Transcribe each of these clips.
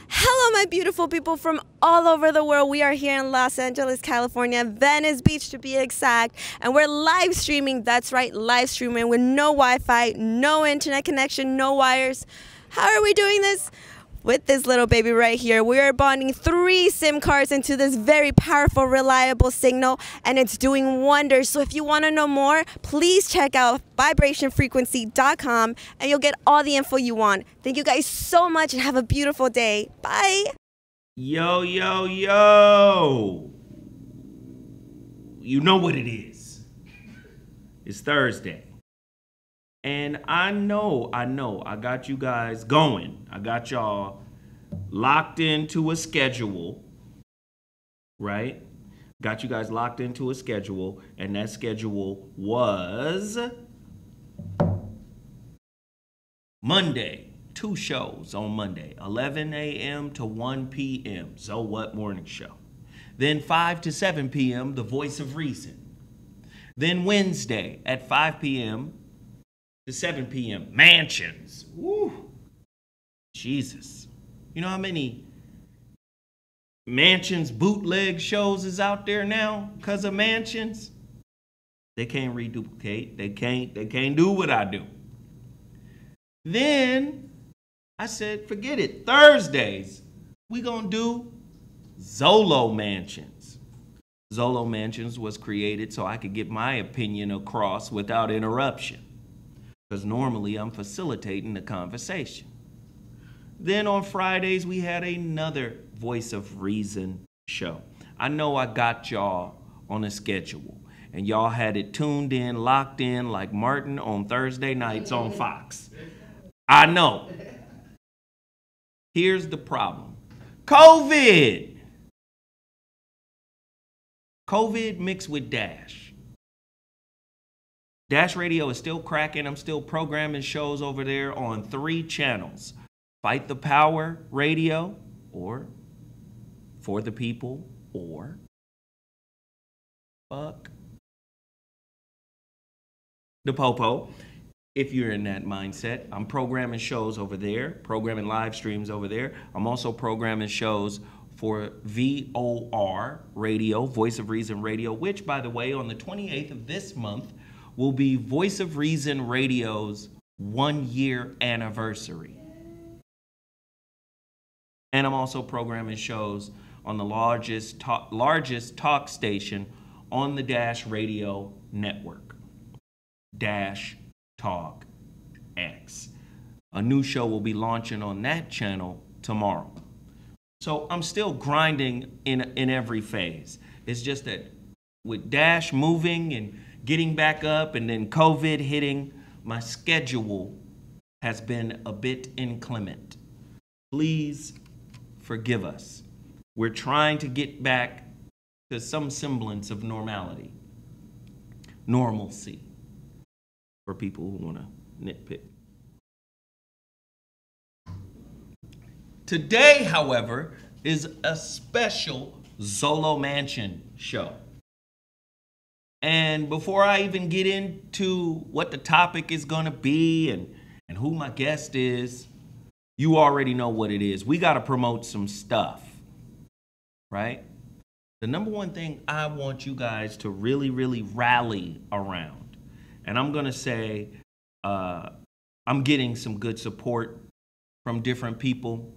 Hello, my beautiful people from all over the world. We are here in Los Angeles, California, Venice Beach to be exact, and we're live streaming. That's right, live streaming with no Wi-Fi, no internet connection, no wires. How are we doing this? With this little baby right here, we are bonding 3 SIM cards into this very powerful, reliable signal, and it's doing wonders. So if you want to know more, please check out vibrationfrequency.com, and you'll get all the info you want. Thank you guys so much, and have a beautiful day. Bye. Yo, yo, yo. You know what it is. It's Thursday. And I know, I got you guys going. I got y'all locked into a schedule, right? Got you guys locked into a schedule, and that schedule was Monday. 2 shows on Monday, 11 a.m. to 1 p.m. So What Morning Show. Then 5 to 7 p.m., The Voice of Reason. Then Wednesday at 5 p.m. to 7 p.m. ManSions. Woo. Jesus. You know how many ManSions bootleg shows is out there now because of ManSions? They can't reduplicate. They can't do what I do. Then I said, forget it. Thursdays, we gonna do Zolo ManSions. Zolo ManSions was created so I could get my opinion across without interruption, because normally I'm facilitating the conversation. Then on Fridays, we had another Voice of Reason show. I know I got y'all on a schedule, and y'all had it tuned in, locked in like Martin on Thursday nights on Fox. I know. Here's the problem. COVID mixed with Dash. Dash Radio is still cracking. I'm still programming shows over there on 3 channels. Fight the Power Radio, or For the People, or Fuck the Popo. If you're in that mindset, I'm programming shows over there, programming live streams over there. I'm also programming shows for VOR Radio, Voice of Reason Radio, which, by the way, on the 28th of this month, will be Voice of Reason Radio's 1-year anniversary. And I'm also programming shows on the largest talk station on the Dash Radio network, Dash Talk X. A new show will be launching on that channel tomorrow. So I'm still grinding in every phase. It's just that with Dash moving and getting back up and then COVID hitting, my schedule has been a bit inclement. Please forgive us. We're trying to get back to some semblance of normality. Normalcy, for people who want to nitpick. Today, however, is a special Zolo ManSions show. And before I even get into what the topic is going to be and who my guest is, you already know what it is. We got to promote some stuff, right? The number one thing I want you guys to really, really rally around, and I'm going to say I'm getting some good support from different people,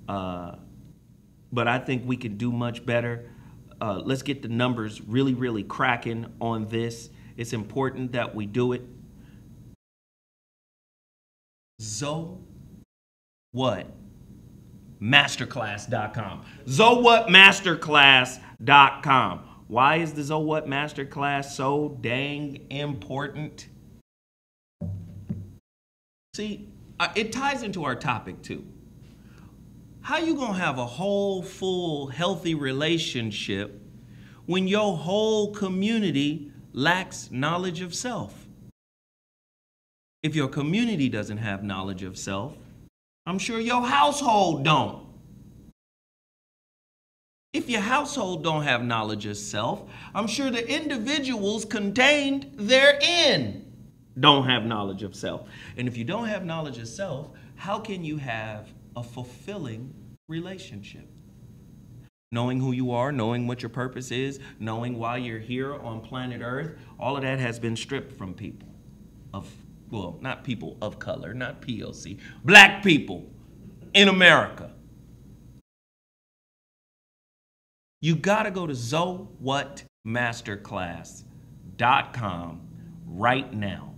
but I think we could do much better. Let's get the numbers really, really cracking on this. It's important that we do it. ZoWhatMasterclass.com. ZoWhatMasterclass.com. Why is the What Masterclass so dang important? See, it ties into our topic too. How you gonna have a whole, full, healthy relationship when your whole community lacks knowledge of self? If your community doesn't have knowledge of self, I'm sure your household don't. If your household don't have knowledge of self, I'm sure the individuals contained therein don't have knowledge of self. And if you don't have knowledge of self, how can you have a fulfilling relationship. Knowing who you are, knowing what your purpose is, knowing why you're here on planet Earth, all of that has been stripped from people of, well, not people of color, not POC, black people in America. You gotta go to zowhatmasterclass.com right now.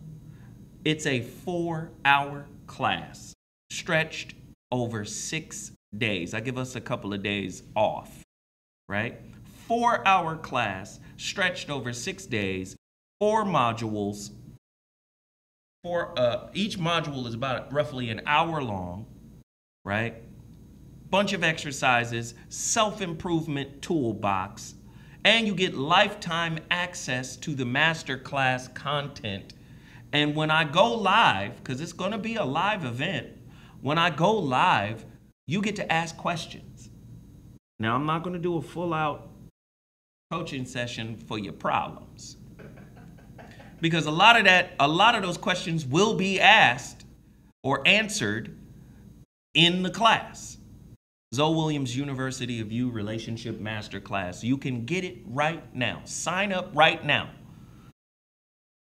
It's a 4-hour class stretched over 6 days. I give us a couple of days off, right? 4-hour class stretched over 6 days, 4 modules. Each module is about roughly an hour long, right? Bunch of exercises, self-improvement toolbox, and you get lifetime access to the masterclass content. And when I go live, because it's going to be a live event, when I go live, you get to ask questions. Now, I'm not going to do a full-out coaching session for your problems, because a lot of those questions will be asked or answered in the class. Zoe Williams University of You Relationship Masterclass. You can get it right now. Sign up right now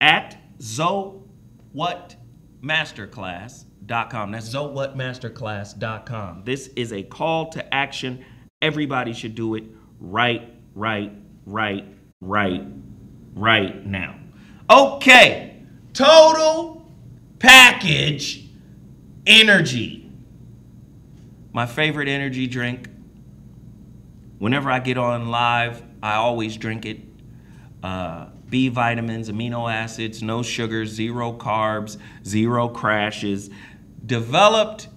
at zowhatmasterclass.com. That's zowhatmasterclass.com. This is a call to action. Everybody should do it right now. Okay, total package energy. My favorite energy drink. Whenever I get on live, I always drink it. B vitamins, amino acids, no sugars, 0 carbs, 0 crashes. Developed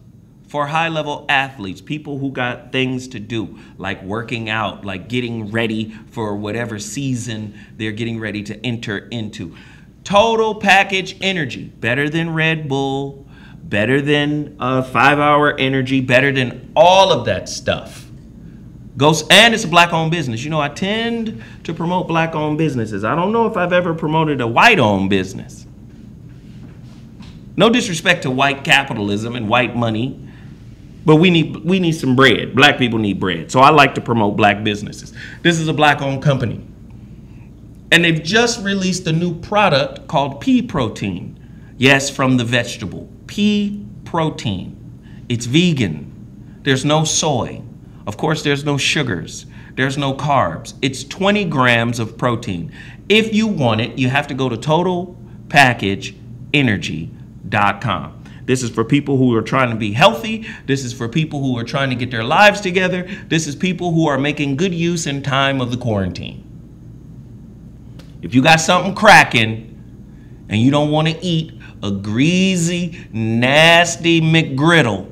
for high-level athletes, people who got things to do, like working out, like getting ready for whatever season they're getting ready to enter into. Total package energy, better than Red Bull, better than 5-hour energy, better than all of that stuff. And it's a black-owned business. You know, I tend to promote black-owned businesses. I don't know if I've ever promoted a white-owned business. No disrespect to white capitalism and white money, but we need some bread. Black people need bread. So I like to promote black businesses. This is a black-owned company. And they've just released a new product called pea protein. Yes, from the vegetable. Pea protein. It's vegan. There's no soy. Of course, there's no sugars. There's no carbs. It's 20 grams of protein. If you want it, you have to go to totalpackageenergy.com. This is for people who are trying to be healthy. This is for people who are trying to get their lives together. This is people who are making good use in time of the quarantine. If you got something cracking and you don't want to eat a greasy, nasty McGriddle,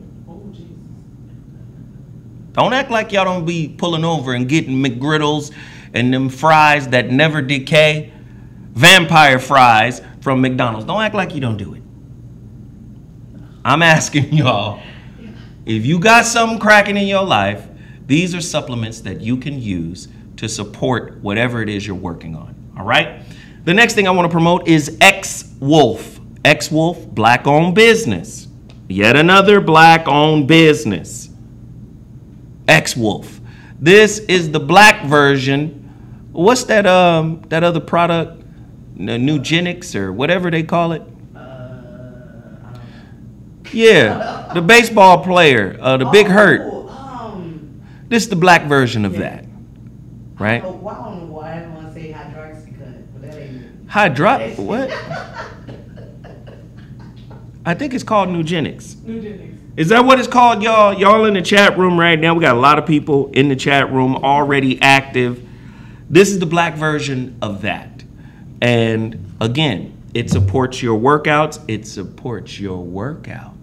don't act like y'all don't be pulling over and getting McGriddles and them fries that never decay, vampire fries from McDonald's. Don't act like you don't do it. I'm asking y'all, if you got something cracking in your life, these are supplements that you can use to support whatever it is you're working on. All right? The next thing I want to promote is X-Wolf. X-Wolf, black-owned business. Yet another black-owned business. X-Wolf. This is the black version. What's that other product? Nugenics or whatever they call it? Yeah, the baseball player, the Big Hurt. This is the black version of that, right? I don't know why I want to say hydroxycut, but that ain't it. What? I think it's called Nugenics. Nugenics. Is that what it's called, y'all? Y'all in the chat room right now. We got a lot of people in the chat room already active. This is the black version of that. And again, it supports your workouts. It supports your workout.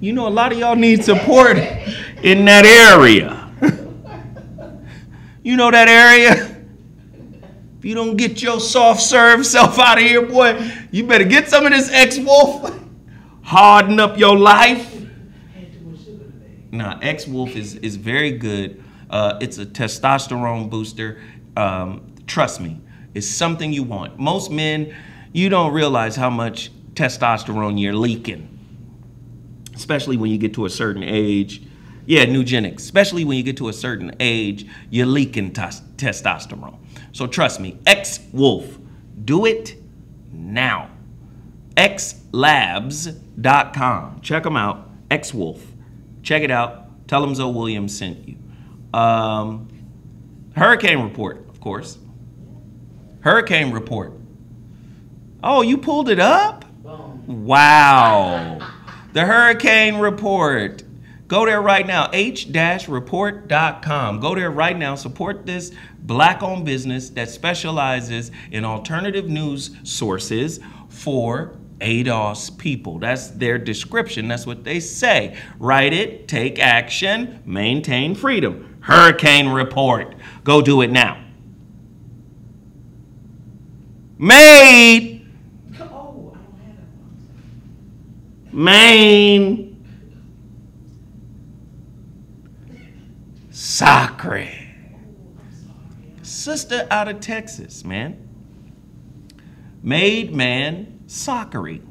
You know, a lot of y'all need support in that area. You know that area? If you don't get your soft serve self out of here, boy, you better get some of this X-Wolf. Harden up your life. Nah, X-Wolf is very good. It's a testosterone booster. Trust me, it's something you want. Most men, you don't realize how much testosterone you're leaking, especially when you get to a certain age. Yeah, Nugenics, especially when you get to a certain age, you're leaking testosterone. So trust me, X-Wolf, do it now. xlabs.com. Check them out, X-Wolf. Check it out. Tell them Zoe Williams sent you. Hurricane report, of course. Hurricane report. Oh, you pulled it up? Wow. The hurricane report. Go there right now, h-report.com. Go there right now. Support this Black-owned business that specializes in alternative news sources for ADOS people. That's their description. That's what they say. Write it, take action, maintain freedom. Hurricane report. Go do it now. Made. Oh, I don't have that. Main. Sacre. Sister out of Texas, man. Made Man Soccery.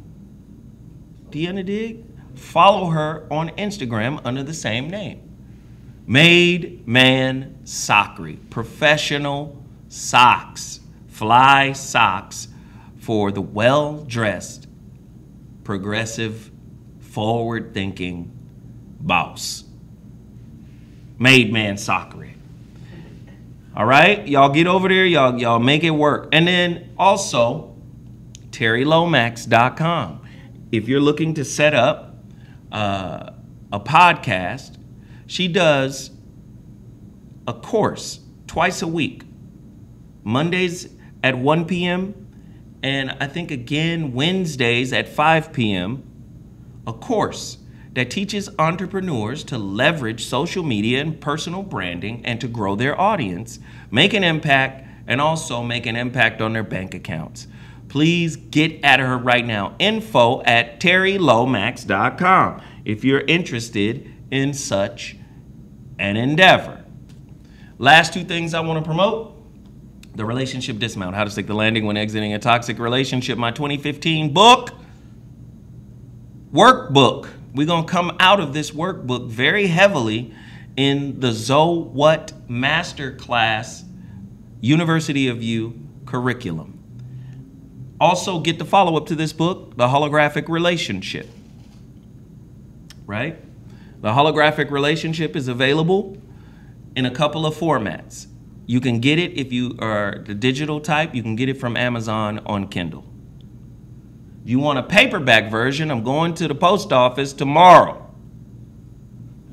Do you dig? Follow her on Instagram under the same name. Made Man Soccery. Professional socks. Fly socks for the well-dressed, progressive, forward-thinking boss. Made Man Soccery. All right, y'all get over there, y'all make it work. And then also terrylomax.com. If you're looking to set up a podcast, she does a course twice a week, Mondays at 1 p.m. and I think again Wednesdays at 5 p.m. a course that teaches entrepreneurs to leverage social media and personal branding and to grow their audience, make an impact, and also make an impact on their bank accounts. Please get at her right now. info@terrylomax.com if you're interested in such an endeavor. Last two things I want to promote. The Relationship Dismount, How to Stick the Landing When Exiting a Toxic Relationship, my 2015 book, workbook. We're going to come out of this workbook very heavily in the Zoe What Masterclass University of You curriculum. Also, get the follow-up to this book, The Holographic Relationship. Right? The Holographic Relationship is available in a couple of formats. You can get it if you are the digital type. You can get it from Amazon on Kindle. If you want a paperback version, I'm going to the post office tomorrow,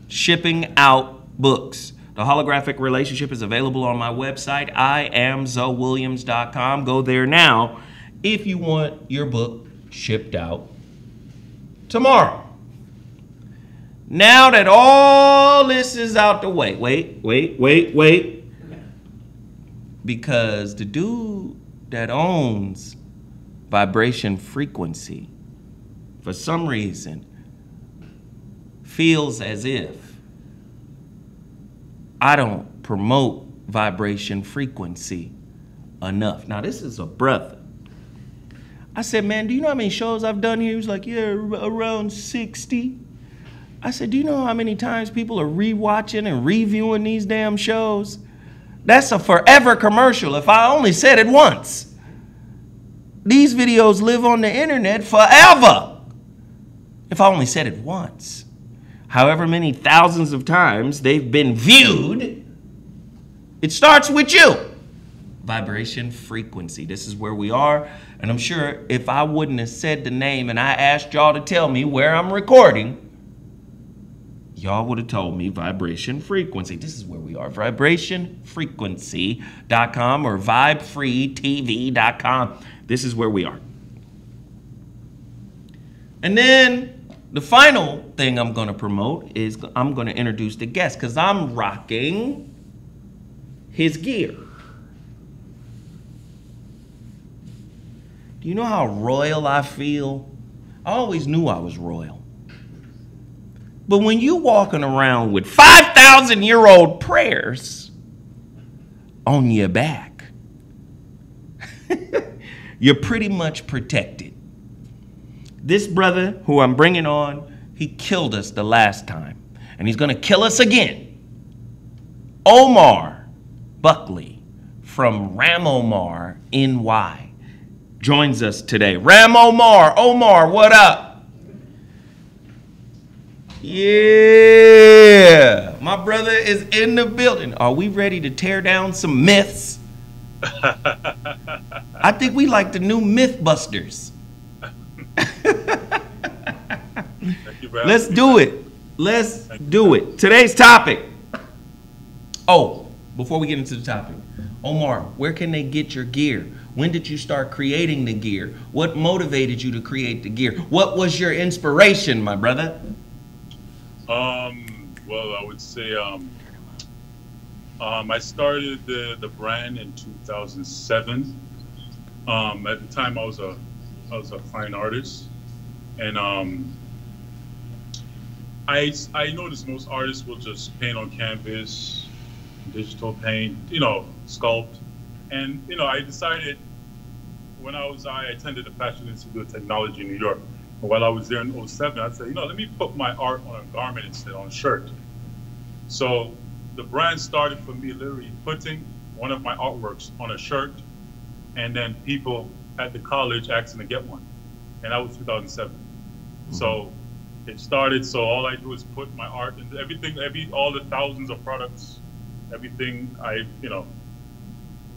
shipping out books. The Holographic Relationship is available on my website, IamZoeWilliams.com. Go there now if you want your book shipped out tomorrow. Now that all this is out the way, wait. Because the dude that owns Vibration Frequency, for some reason, feels as if I don't promote Vibration Frequency enough. Now, this is a brother. I said, man, do you know how many shows I've done here? He was like, yeah, around 60. I said, do you know how many times people are rewatching and reviewing these damn shows? That's a forever commercial if I only said it once. These videos live on the internet forever if I only said it once. However many thousands of times they've been viewed, it starts with you. Vibration Frequency. This is where we are. And I'm sure if I wouldn't have said the name and I asked y'all to tell me where I'm recording, y'all would have told me Vibration Frequency. This is where we are. VibrationFrequency.com or VibeFreeTV.com. This is where we are. And then the final thing I'm going to promote is I'm going to introduce the guest because I'm rocking his gear. Do you know how royal I feel? I always knew I was royal. But when you walking around with 5,000-year-old prayers on your back, you're pretty much protected. This brother who I'm bringing on, he killed us the last time, and he's going to kill us again. Omar Buckley from RAMOMAR NY joins us today. RAMOMAR, Omar, what up? Yeah, my brother is in the building. Are we ready to tear down some myths? I think we like the new Mythbusters. Let's do it. Let's do it. Today's topic. Oh, before we get into the topic, Omar, where can they get your gear? When did you start creating the gear? What motivated you to create the gear? What was your inspiration, my brother? Well, I would say I started the brand in 2007. At the time, I was a fine artist, and I noticed most artists will just paint on canvas, digital paint, sculpt, and I decided when I attended the Fashion Institute of Technology in New York. While I was there in 2007, I said, let me put my art on a garment instead, on a shirt. So the brand started for me literally putting one of my artworks on a shirt, and then people at the college asking to get one. And that was 2007. Mm-hmm. So it started, so all I do is put my art into everything, all the thousands of products, everything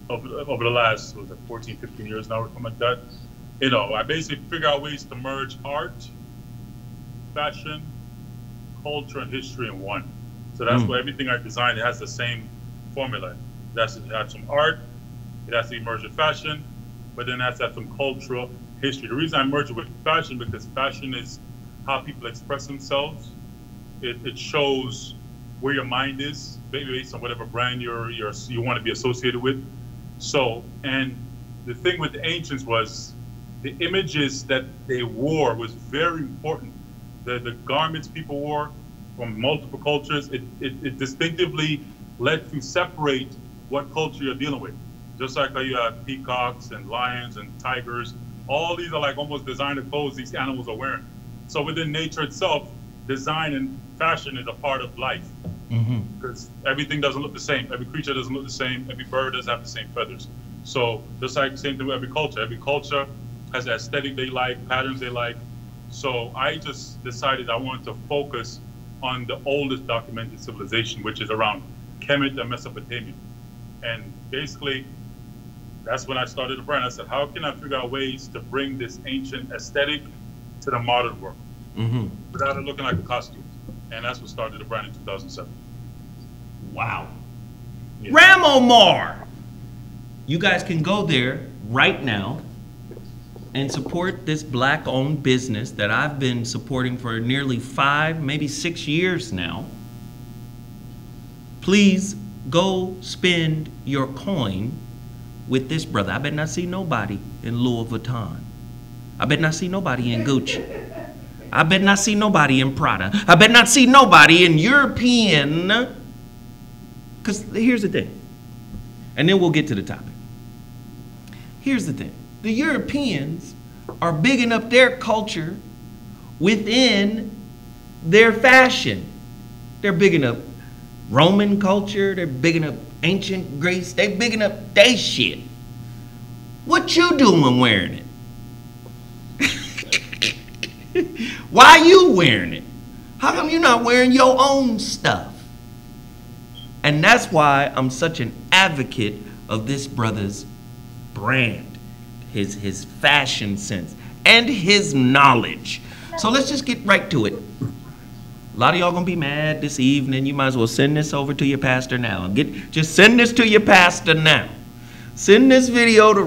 over the last, 14, 15 years now, or something like that. I basically figure out ways to merge art, fashion, culture, and history in one. So that's why everything I design, it has the same formula. It has to have some art, it has to be merged with fashion, but then it has to have some cultural history. The reason I merge it with fashion, because fashion is how people express themselves. It shows where your mind is, based on whatever brand you want to be associated with. So, and the thing with the ancients was, the images that they wore was very important. The garments people wore from multiple cultures, it distinctively led to separate what culture you're dealing with. Just like how you have peacocks and lions and tigers, all these are like almost designer clothes these animals are wearing. So within nature itself, design and fashion is a part of life. Because everything doesn't look the same. Every creature doesn't look the same. Every bird doesn't have the same feathers. So just like the same thing with every culture. Every culture has an aesthetic they like, patterns they like. So I just decided I wanted to focus on the oldest documented civilization, which is around Kemet and Mesopotamia. And basically, that's when I started the brand. I said, how can I figure out ways to bring this ancient aesthetic to the modern world without it looking like a costume? And that's what started the brand in 2007. Wow. Yeah. RAMOMAR! You guys can go there right now and support this black-owned business that I've been supporting for nearly 5, maybe 6 years now. Please go spend your coin with this brother. I bet not see nobody in Louis Vuitton. I bet not see nobody in Gucci. I bet not see nobody in Prada. I bet not see nobody in European. Because here's the thing, and then we'll get to the topic. Here's the thing. The Europeans are bigging up their culture within their fashion. They're bigging up Roman culture. They're bigging up ancient Greece. They're bigging up their shit. What you doing wearing it? Why you wearing it? How come you're not wearing your own stuff? And that's why I'm such an advocate of this brother's brand, his fashion sense, and his knowledge. So let's just get right to it. A lot of y'all gonna be mad this evening. You might as well send this over to your pastor now. Just send this to your pastor now. Send this video to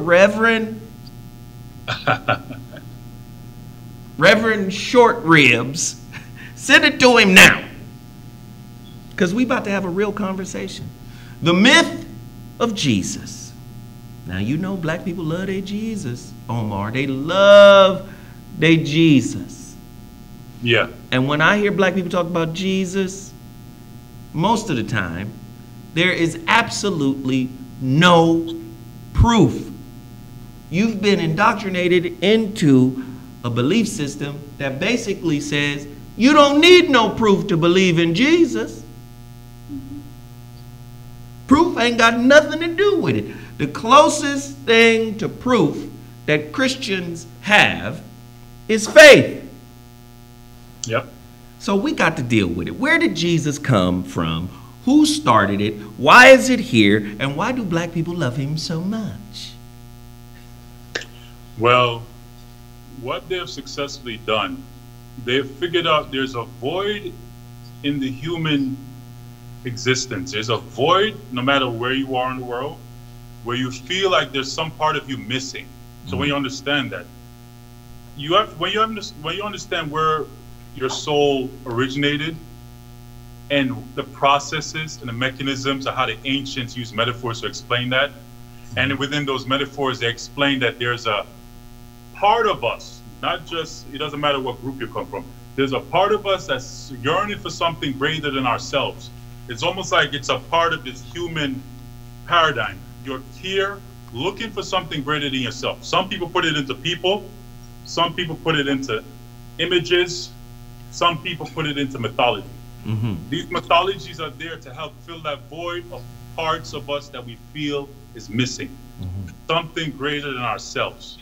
Reverend Short Ribs. Send it to him now. Because we about to have a real conversation. The myth of Jesus. Now, you know black people love their Jesus, Omar. They love their Jesus. Yeah. And when I hear black people talk about Jesus, most of the time, there is absolutely no proof You've been indoctrinated into a belief system that basically says you don't need no proof to believe in Jesus. Proof ain't got nothing to do with it. The closest thing to proof that Christians have is faith. Yep. So we got to deal with it. Where did Jesus come from? Who started it? Why is it here? And why do black people love him so much? Well, what they've successfully done, they've figured out there's a void in the human existence. There's a void, no matter where you are in the world, where you feel like there's some part of you missing. So when you understand that, when you understand where your soul originated and the processes and the mechanisms of how the ancients use metaphors to explain that, and within those metaphors they explain that there's a part of us, not just, it doesn't matter what group you come from, there's a part of us that's yearning for something greater than ourselves. It's almost like it's a part of this human paradigm. You're here looking for something greater than yourself. Some people put it into people, some people put it into images, some people put it into mythology. These mythologies are there to help fill that void of parts of us that we feel is missing. Something greater than ourselves.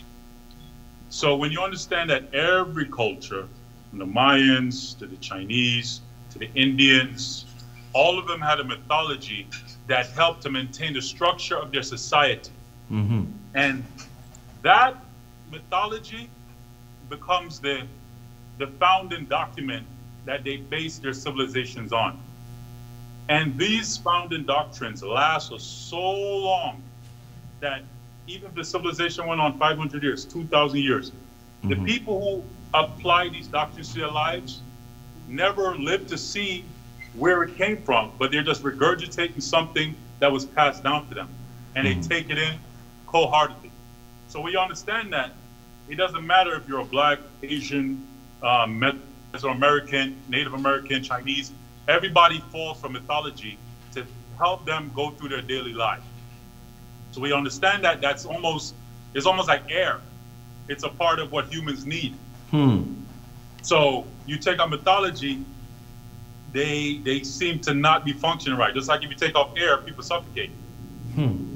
So when you understand that every culture, from the Mayans to the Chinese to the Indians, all of them had a mythology that helped to maintain the structure of their society. And that mythology becomes the founding document that they base their civilizations on. And these founding doctrines last for so long that even if the civilization went on 500 years, 2,000 years, the people who apply these doctrines to their lives never lived to see where it came from, but they're just regurgitating something that was passed down to them. And they take it in wholeheartedly. So we understand that it doesn't matter if you're a black, Asian, Mesoamerican, Native American, Chinese, everybody falls from mythology to help them go through their daily life. So we understand that it's almost like air. It's a part of what humans need. So you take out mythology, they seem to not be functioning right. Just like if you take off air, people suffocate.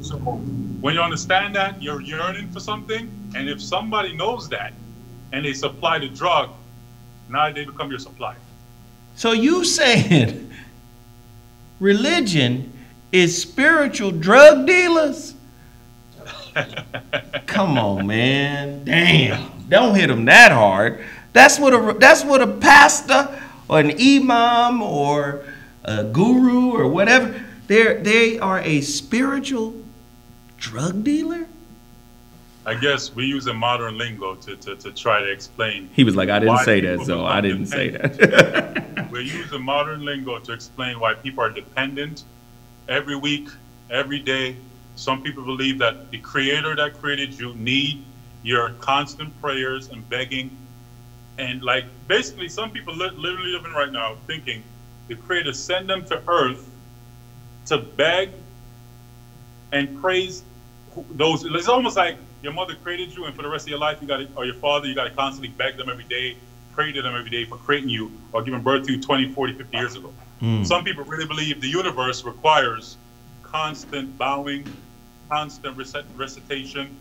So when you understand that, you're yearning for something, and if somebody knows that and they supply the drug, now they become your supplier. So you saying religion is spiritual drug dealers? Come on, man. Damn. Don't hit them that hard. That's what a pastor or an imam or a guru or whatever, they are a spiritual drug dealer? I guess we use a modern lingo to try to explain. He was like, I didn't say that, so I didn't say that. We use a modern lingo to explain why people are dependent every week, every day. Some people believe that the creator that created you need your constant prayers and begging. And like, basically, some people literally living right now thinking the creator sent them to earth to beg and praise those. It's almost like your mother created you, and for the rest of your life, or your father, you got to constantly beg them every day, pray to them every day for creating you or giving birth to you 20, 40, 50 years ago. Some people really believe the universe requires constant bowing, constant recitation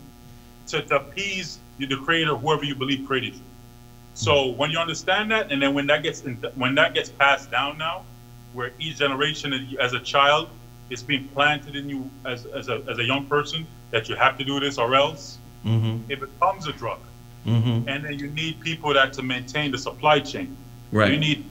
to appease the creator, whoever you believe created you. So when you understand that, and then when that gets passed down now, where each generation as a child, it's being planted in you as a young person that you have to do this or else, it becomes a drug. And then you need people to maintain the supply chain. Right. You need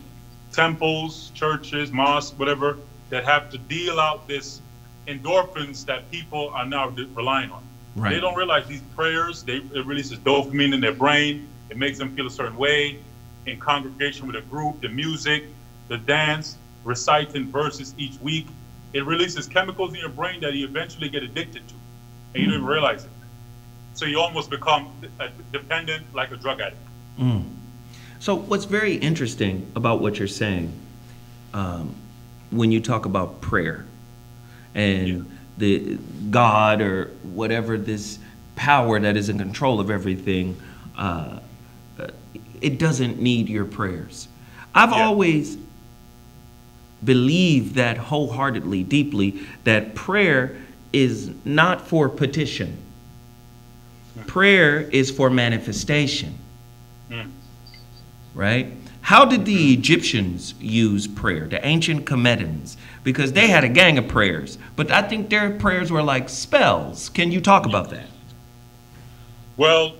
temples, churches, mosques, whatever, that have to deal out this endorphins that people are now relying on. Right. They don't realize these prayers, it releases dopamine in their brain. It makes them feel a certain way in congregation with a group, the music, the dance, reciting verses each week. It releases chemicals in your brain that you eventually get addicted to, and you don't even realize it. So you almost become dependent like a drug addict. So what's very interesting about what you're saying, when you talk about prayer and the God or whatever this power that is in control of everything, it doesn't need your prayers. I've always believed that wholeheartedly, deeply, that prayer is not for petition. Prayer is for manifestation. Right? How did the Egyptians use prayer, the ancient Comedians? Because they had a gang of prayers, but I think their prayers were like spells. Can you talk about that? Well,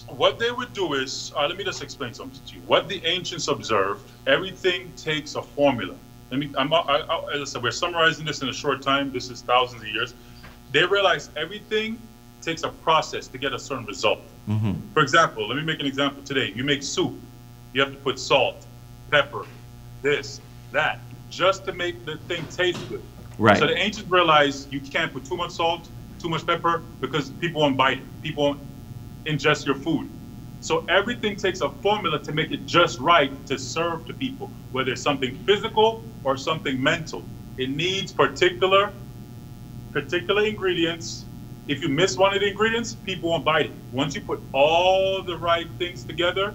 what they would do is, let me just explain something to you. What the ancients observed, everything takes a formula. As I said, we're summarizing this in a short time. This is thousands of years. They realized everything takes a process to get a certain result. For example, let me make an example today. You make soup. You have to put salt, pepper, this, that, just to make the thing taste good. Right. So the ancients realized you can't put too much salt, too much pepper, because people won't bite it. People won't ingest your food. So everything takes a formula to make it just right to serve to people, whether it's something physical or something mental. It needs particular ingredients. If you miss one of the ingredients, people won't bite it. Once you put all the right things together,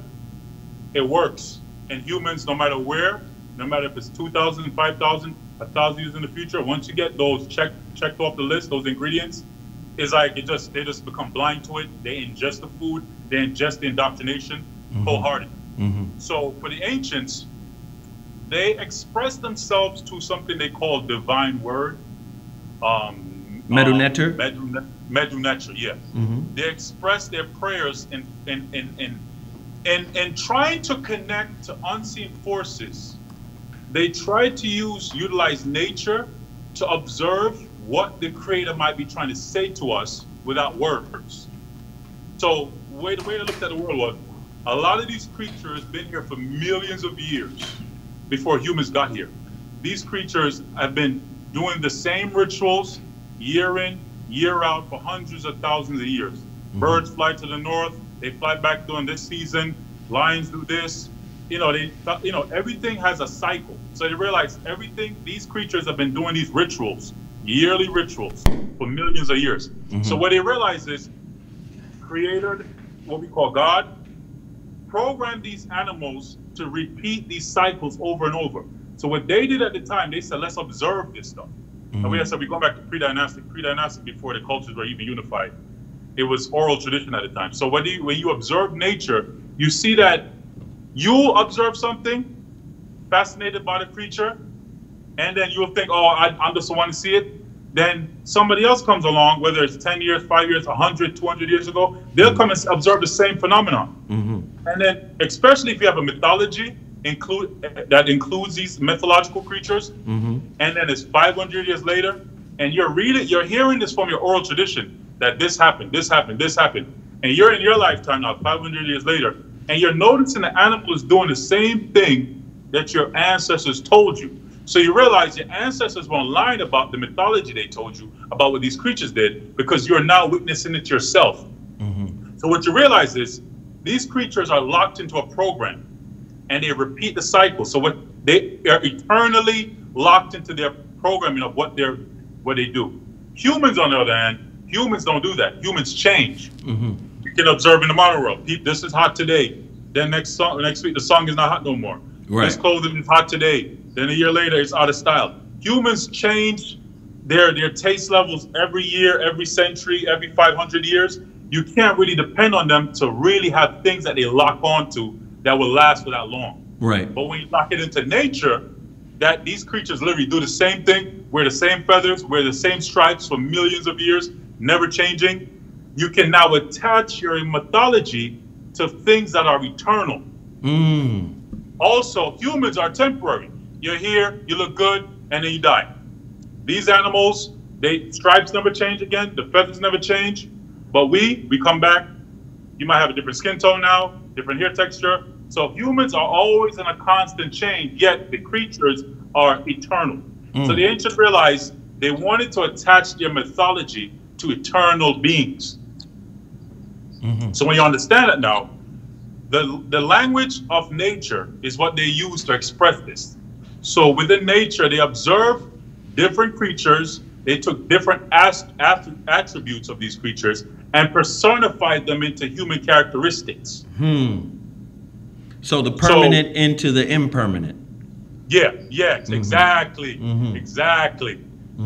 it works. And humans, no matter where, no matter if it's 2,000, 5,000, 1,000 years in the future, once you get those checked off the list, those ingredients, it's like they just become blind to it. They ingest the food, they ingest the indoctrination wholehearted. So for the ancients, they express themselves to something they call divine word. Meduneter? Meduneter, yeah. They express their prayers and trying to connect to unseen forces. They try to utilize nature to observe what the Creator might be trying to say to us without words. So the way they looked at the world was, a lot of these creatures been here for millions of years before humans got here. These creatures have been doing the same rituals year in, year out for hundreds of thousands of years. Birds fly to the north, they fly back during this season. Lions do this. Everything has a cycle. So they realize these creatures have been doing these rituals, yearly rituals, for millions of years. So what they realize is, Creator, what we call God, programmed these animals to repeat these cycles over and over. So what they did at the time, they said, let's observe this stuff. And we said, we're going back to pre-dynastic before the cultures were even unified. It was oral tradition at the time. So when you observe nature, you see that you observe something, fascinated by the creature, and then you'll think, oh, I just want to see it. Then somebody else comes along, whether it's 10 years, 5 years, 100, 200 years ago, they'll come and observe the same phenomenon. And then, especially if you have a mythology that includes these mythological creatures, and then it's 500 years later, and you're hearing this from your oral tradition, that this happened, this happened, this happened. And you're in your lifetime now, 500 years later, and you're noticing the animal is doing the same thing that your ancestors told you. So you realize your ancestors weren't lying about the mythology they told you about what these creatures did, because you're now witnessing it yourself. So what you realize is these creatures are locked into a program, and they repeat the cycle. So they are eternally locked into their programming of what they do. Humans, on the other hand, humans don't do that. Humans change. You can observe in the modern world. This is hot today. Then next week, the song is not hot no more. This clothing is hot today. Then a year later, it's out of style. Humans change their taste levels every year, every century, every 500 years. You can't really depend on them to really have things that they lock onto that will last for that long. But when you lock it into nature, that these creatures literally do the same thing, wear the same feathers, wear the same stripes for millions of years, never changing. You can now attach your mythology to things that are eternal. Also, humans are temporary. You're here, you look good, and then you die. These animals, stripes never change again, the feathers never change, but we come back. You might have a different skin tone now, different hair texture. So humans are always in a constant change, yet the creatures are eternal. So the ancients realized they wanted to attach their mythology to eternal beings. So when you understand it now, the language of nature is what they use to express this. So within nature, they observe different creatures they took different attributes of these creatures and personified them into human characteristics. So the permanent into the impermanent. Yeah, yes, exactly, exactly.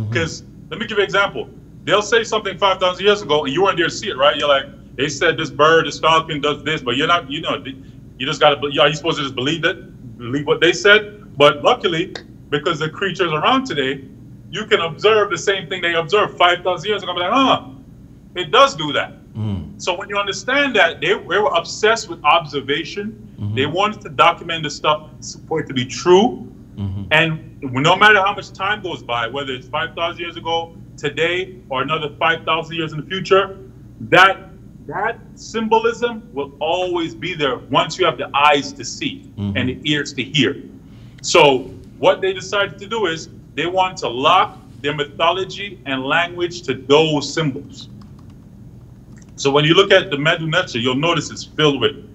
Because let me give you an example. They'll say something 5,000 years ago, and you weren't there to see it, right? You're like, they said this bird, this falcon does this, but you're not, you know, you just gotta, are you supposed to just believe it? Believe what they said? But luckily, because the creatures around today, you can observe the same thing they observed 5,000 years ago. Like, it does do that. So when you understand that, they were obsessed with observation. They wanted to document the stuff for it to be true. And no matter how much time goes by, whether it's 5,000 years ago, today, or another 5,000 years in the future, that symbolism will always be there once you have the eyes to see and the ears to hear. So what they decided to do is they want to lock their mythology and language to those symbols. So when you look at the Medu Neter, you'll notice it's filled with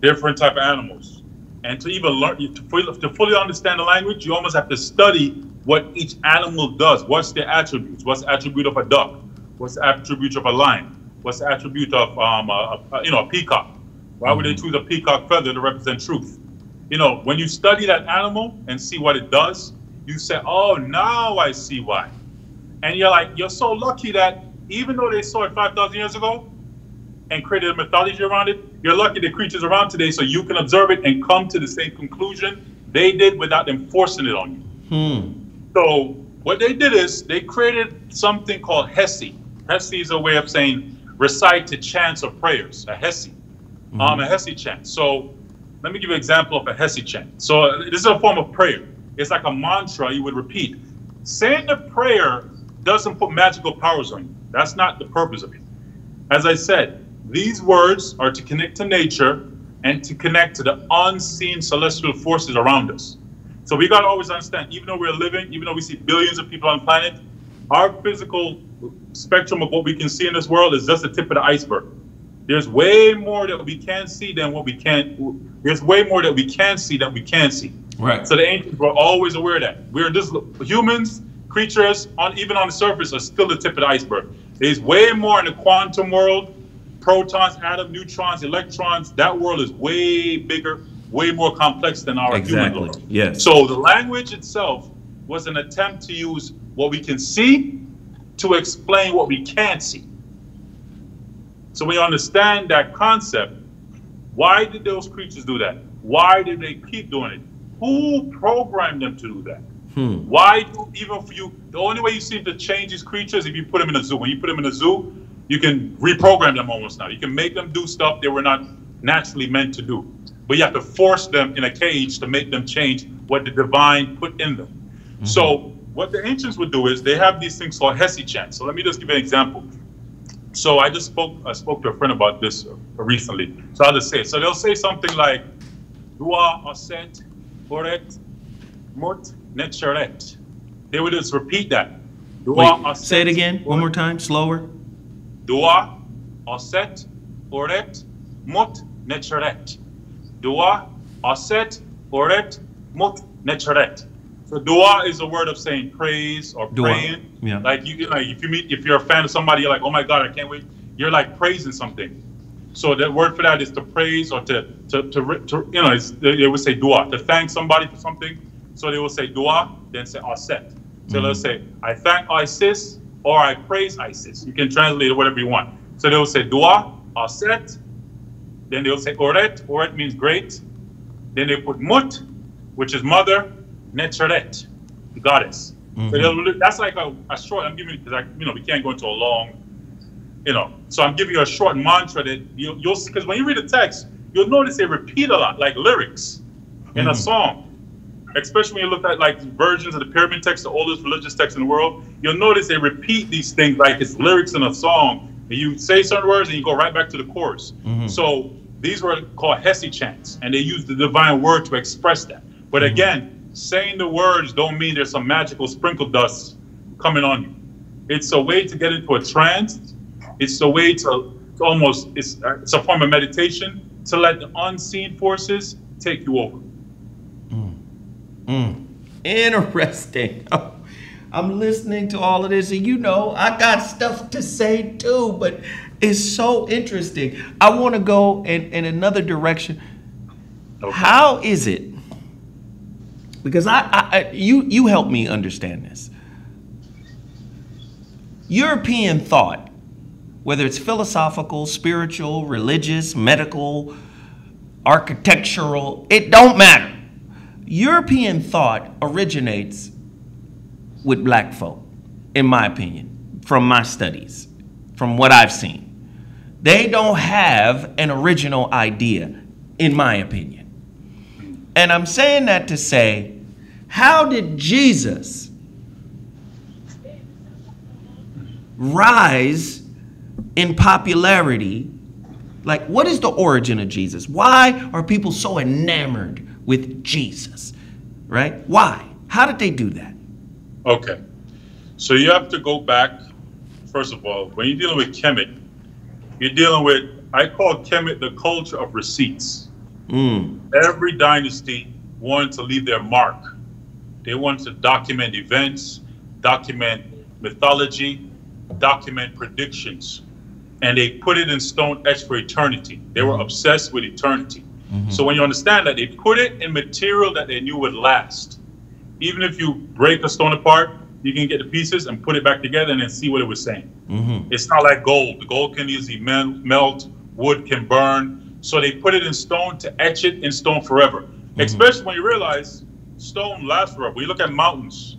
different type of animals. And to even learn, to fully understand the language, you almost have to study what each animal does. What's their attributes? What's the attribute of a duck? What's the attribute of a lion? What's the attribute of a peacock? Why would they choose a peacock feather to represent truth? You know, when you study that animal and see what it does, you say, oh, now I see why. And you're like, you're so lucky that even though they saw it 5,000 years ago and created a mythology around it, you're lucky the creatures around today so you can observe it and come to the same conclusion they did without them forcing it on you. So what they did is they created something called Hesi. Hesi is a way of saying recite to chants or prayers, a Hesi, a Hesi chant. So let me give you an example of a Hesi chant. So this is a form of prayer. It's like a mantra you would repeat. Saying the prayer doesn't put magical powers on you. That's not the purpose of it. As I said, these words are to connect to nature and to connect to the unseen celestial forces around us. So we got to always understand, even though we're living, even though we see billions of people on the planet, our physical spectrum of what we can see in this world is just the tip of the iceberg. There's way more that we can see than what we can't. There's way more that we can see than we can see. Right. So the ancients were always aware of that. We're just humans, creatures, even on the surface, are still the tip of the iceberg. There's way more in the quantum world. Protons, atoms, neutrons, electrons. That world is way bigger, way more complex than our human world. Yes. So the language itself was an attempt to use what we can see to explain what we can't see. So when you understand that concept, why did those creatures do that? Why did they keep doing it? Who programmed them to do that? Why do, even for you, the only way you seem to change these creatures is if you put them in a zoo. When you put them in a zoo, you can reprogram them almost now. You can make them do stuff they were not naturally meant to do. But you have to force them in a cage to make them change what the divine put in them. So what the ancients would do is they have these things called Hesi chants. So let me just give you an example. So I spoke to a friend about this recently. So I'll just say it. So they'll say something like, Dua Aset Oret Mut Netcheret. They would just repeat that. Dua Wait, say it again, one more time, slower. Dua Aset Oret Mut Netcheret. Dua Aset Oret Mut Netcheret. So dua is a word of saying praise or praying. Yeah. Like if you're a fan of somebody, you're like, oh my God, I can't wait. You're like praising something. So the word for that is to praise or to they would say dua, to thank somebody for something. So they will say dua, then say aset. So they'll say, I thank Isis or I praise Isis. You can translate it whatever you want. So they will say dua, aset. Then they'll say oret. Oret means great. Then they put mut, which is mother. Netcheret, the goddess. So that's like a short, I'm giving you, because we can't go into a long, so I'm giving you a short mantra that you'll see, because when you read the text, you'll notice they repeat a lot, like lyrics in a song. Especially when you look at like versions of the pyramid text, the oldest religious text in the world, you'll notice they repeat these things like it's lyrics in a song. And you say certain words and you go right back to the chorus. So these were called Hesi chants, and they use the divine word to express that. But again, saying the words don't mean there's some magical sprinkle dust coming on you. It's a way to get into a trance. It's a way to almost, it's a form of meditation to let the unseen forces take you over. Interesting. Oh, I'm listening to all of this, and you know, I got stuff to say too, but it's so interesting. I want to go in another direction. Okay. How is it? Because you help me understand this. European thought, whether it's philosophical, spiritual, religious, medical, architectural, it don't matter. European thought originates with black folk, in my opinion, from my studies, from what I've seen. They don't have an original idea, in my opinion. And I'm saying that to say, how did Jesus rise in popularity? Like, what is the origin of Jesus? Why are people so enamored with Jesus, right? Why? How did they do that? Okay. So you have to go back, first of all, when you're dealing with Kemet, you're dealing with, I call Kemet the culture of receipts. Every dynasty wanted to leave their mark. They wanted to document events, document mythology, document predictions. And they put it in stone etched for eternity. They were obsessed with eternity. So when you understand that, they put it in material that they knew would last. Even if you break a stone apart, you can get the pieces and put it back together and then see what it was saying. It's not like gold. The gold can easily melt, wood can burn. So they put it in stone to etch it in stone forever. Especially when you realize stone lasts forever. When you look at mountains,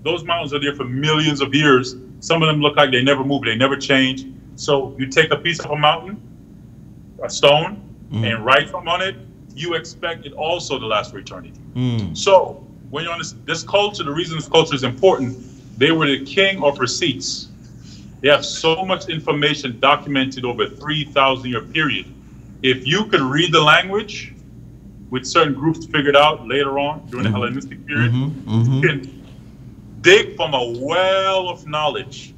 those mountains are there for millions of years. Some of them look like they never move, they never change. So you take a piece of a mountain, a stone, and write something on it, you expect it also to last for eternity. So when you're on this culture, the reason this culture is important, they were the king of receipts. They have so much information documented over a 3,000-year period. If you could read the language, with certain groups figured out later on during the Hellenistic period, you can dig from a well of knowledge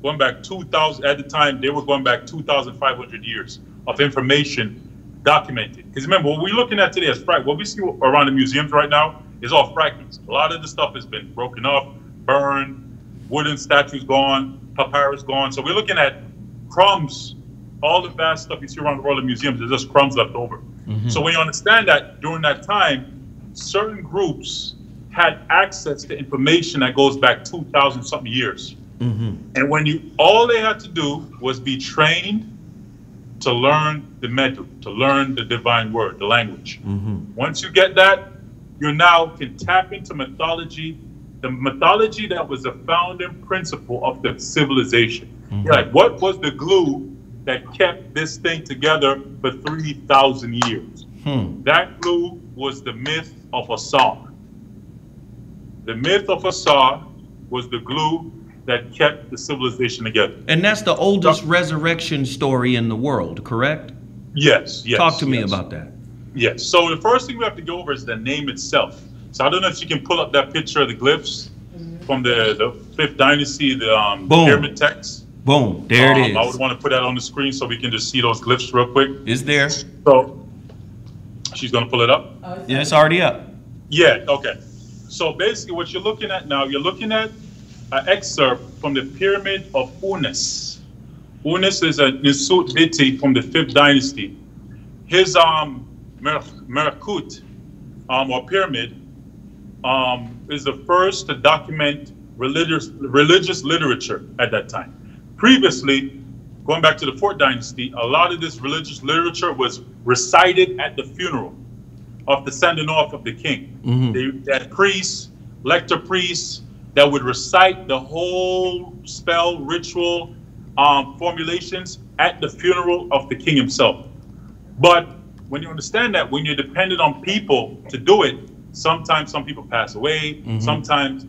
going back 2,000, at the time, they were going back 2,500 years of information documented. Because remember, what we're looking at today is fragments. What we see around the museums right now is all fragments. A lot of the stuff has been broken up, burned, wooden statues gone, papyrus gone. So we're looking at crumbs. All the vast stuff you see around the world in museums is just crumbs left over. So when you understand that during that time, certain groups had access to information that goes back 2,000 something years. And when all they had to do was be trained to learn the method, to learn the divine word, the language. Once you get that, you now can tap into mythology, the mythology that was the founding principle of the civilization. Like, what was the glue that kept this thing together for 3,000 years? That glue was the myth of Asar. The myth of Asar was the glue that kept the civilization together. And that's the oldest resurrection story in the world, correct? Yes, yes. Talk to me about that. Yes, so the first thing we have to go over is the name itself. So I don't know if you can pull up that picture of the glyphs from the 5th dynasty, the pyramid text. Boom, there it is. I would want to put that on the screen so we can just see those glyphs real quick. It's there. So she's going to pull it up? Yeah, it's already up. Yeah, okay. So basically what you're looking at now, you're looking at an excerpt from the Pyramid of Unas. Unas is a Nisut Biti from the 5th dynasty. His Merakut, or pyramid, is the first to document religious literature at that time. Previously, going back to the 4th dynasty, a lot of this religious literature was recited at the funeral of the sending off of the king. They had priests, lector priests, that would recite the whole spell, ritual, formulations at the funeral of the king himself. But when you understand that, when you're dependent on people to do it, sometimes some people pass away, sometimes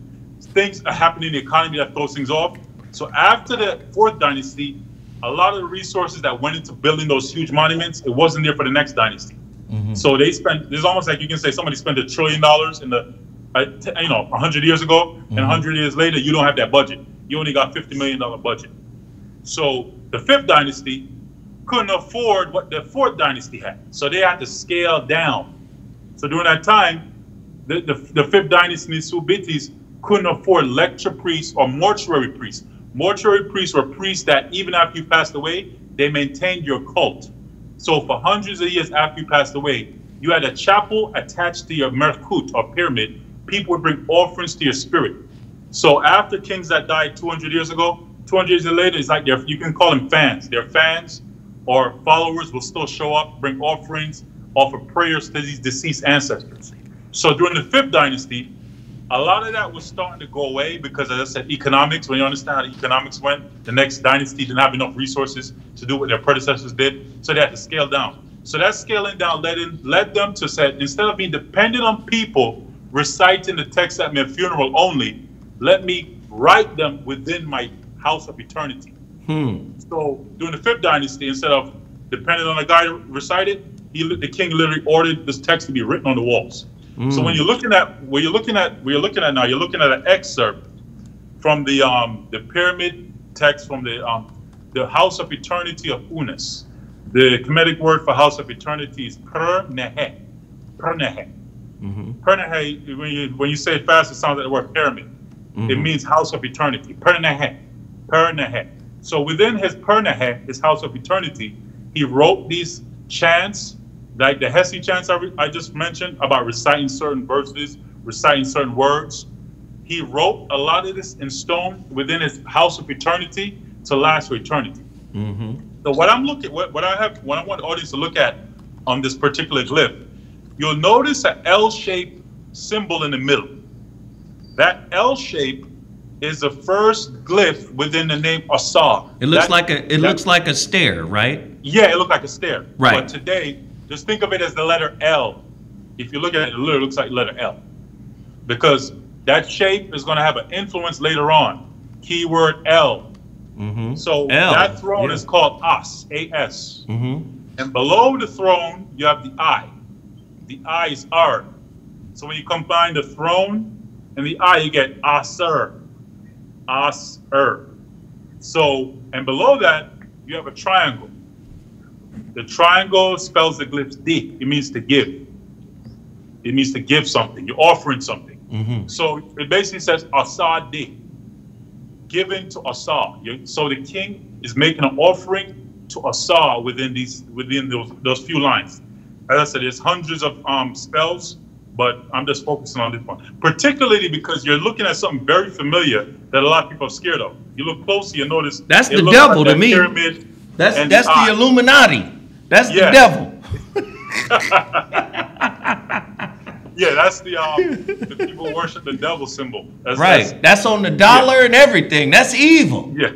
things are happening in the economy that throws things off. So after the 4th dynasty, a lot of the resources that went into building those huge monuments, it wasn't there for the next dynasty. So they spent, it's almost like you can say somebody spent $1 trillion in the 100 years ago, and 100 years later, you don't have that budget. You only got $50 million budget. So the 5th dynasty couldn't afford what the 4th dynasty had. So they had to scale down. So during that time, the 5th dynasty Subitis couldn't afford lecture priests or mortuary priests. Mortuary priests were priests that even after you passed away, they maintained your cult. So for hundreds of years after you passed away, you had a chapel attached to your merkut or pyramid. People would bring offerings to your spirit. So after kings that died 200 years ago, 200 years later, it's like you can call them fans. Their fans or followers will still show up, bring offerings, offer prayers to these deceased ancestors. So during the 5th dynasty, a lot of that was starting to go away because, as I said, economics, when you understand how the economics went, the next dynasty didn't have enough resources to do what their predecessors did, so they had to scale down. So that scaling down led them to say, instead of being dependent on people reciting the text at my funeral only, let me write them within my house of eternity. So during the 5th dynasty, instead of depending on a guy to recite it, the king literally ordered this text to be written on the walls. So when you're looking at now, you're looking at an excerpt from the pyramid text from the house of eternity of Unis. The Kemetic word for house of eternity is per-nehe. Per-nehe. Per-nehe, when you say it fast, it sounds like the word pyramid. It means house of eternity. Per-nehe. Per-nehe. So within his per-nehe, his house of eternity, he wrote these chants, like the Hesi chants I just mentioned, about reciting certain verses, reciting certain words. He wrote a lot of this in stone within his house of eternity to last for eternity. So what I want the audience to look at on this particular glyph, you'll notice an L-shaped symbol in the middle. That L shape is the first glyph within the name Asar. It looks like a stair, right? Yeah, it looks like a stair. Right. But today, just think of it as the letter L. If you look at it, it literally looks like the letter L. Because that shape is going to have an influence later on. Keyword L. So L, that throne is called As, A-S. And below the throne, you have the I. The I is R. So when you combine the throne and the I, you get Asur. Asur. So, and below that, you have a triangle. The triangle spells the glyph D. It means to give. It means to give something. You're offering something. So it basically says Asar D. Given to Asar. So the king is making an offering to Asar within those few lines. As I said, there's hundreds of spells, but I'm just focusing on this one. Particularly because you're looking at something very familiar that a lot of people are scared of. You look closer, you notice that's the devil to me. That's the Illuminati. That's the devil. Yeah, that's the people worship the devil symbol. That's on the dollar and everything. That's evil. Yeah.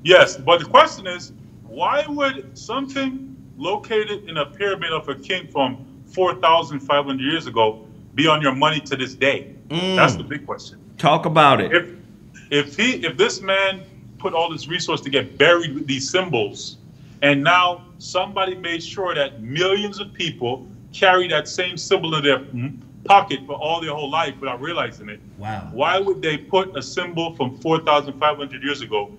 Yes, but the question is, why would something located in a pyramid of a king from 4,500 years ago be on your money to this day? That's the big question. Talk about it. If this man put all this resource to get buried with these symbols, and now somebody made sure that millions of people carry that same symbol in their pocket for all their whole life without realizing it. Wow. Why would they put a symbol from 4,500 years ago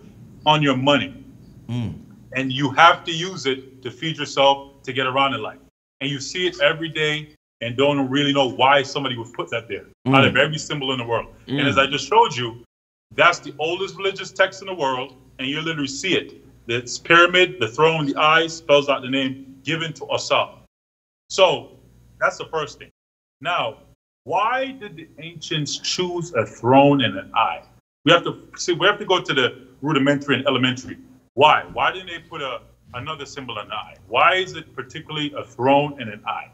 on your money? And you have to use it to feed yourself, to get around in life. And you see it every day and don't really know why somebody would put that there out of every symbol in the world. And as I just showed you, that's the oldest religious text in the world, and you literally see it. This pyramid, the throne, the eye spells out the name given to Asar. So that's the first thing. Now, why did the ancients choose a throne and an eye? We have to go to the rudimentary and elementary. Why? Why didn't they put another symbol on the eye? Why is it particularly a throne and an eye?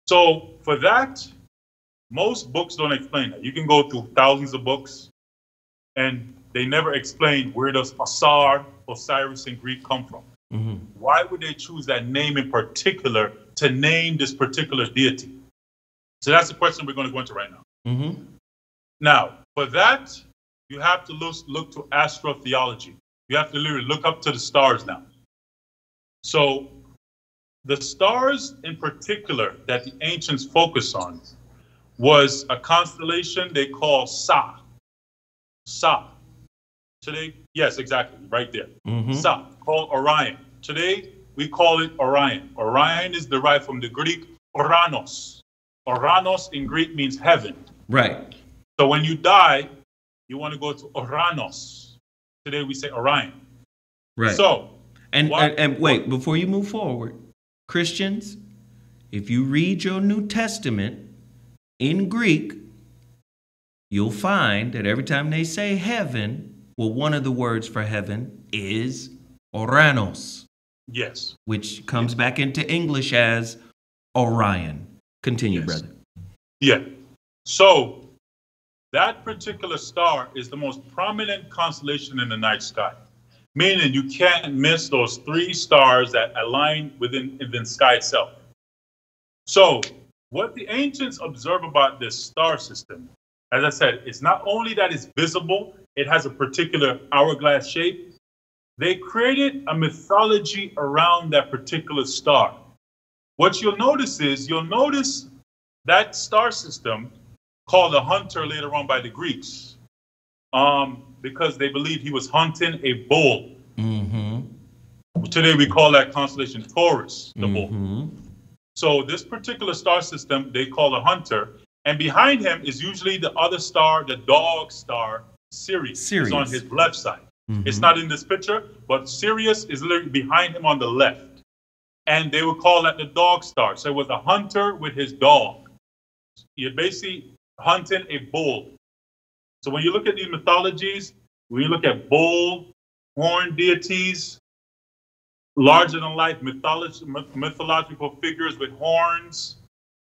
So for that, most books don't explain that. You can go through thousands of books, and they never explain where does Asar, Osiris in Greek come from. Why would they choose that name in particular to name this particular deity? So that's the question we're going to go into right now. Now, for that, you have to look to astrotheology. You have to literally look up to the stars now. So the stars in particular that the ancients focused on was a constellation they call Sa. Sa. Today, yes, exactly, right there. Sa, called Orion. Today, we call it Orion. Orion is derived from the Greek Oranos. Oranos in Greek means heaven. Right. So when you die, you want to go to Oranos. Today we say Orion. Right. So, and wait, before you move forward, Christians, if you read your New Testament in Greek, you'll find that every time they say heaven, well, one of the words for heaven is Oranos. Yes. Which comes back into English as Orion. Continue, brother. Yeah. So that particular star is the most prominent constellation in the night sky, meaning you can't miss those 3 stars that align within the sky itself. So what the ancients observe about this star system, as I said, it's not only that it's visible, it has a particular hourglass shape. They created a mythology around that particular star. What you'll notice is, that star system called the hunter later on by the Greeks, because they believed he was hunting a bull. Mm-hmm. Today we call that constellation Taurus, the bull. So this particular star system they call a hunter, and behind him is usually the other star, the dog star, Sirius. Is on his left side. Mm-hmm. It's not in this picture, but Sirius is literally behind him on the left. And they would call that the dog star. So it was a hunter with his dog. You're basically hunting a bull. So when you look at these mythologies, when you look at bull, horn deities, larger than life mythological figures with horns,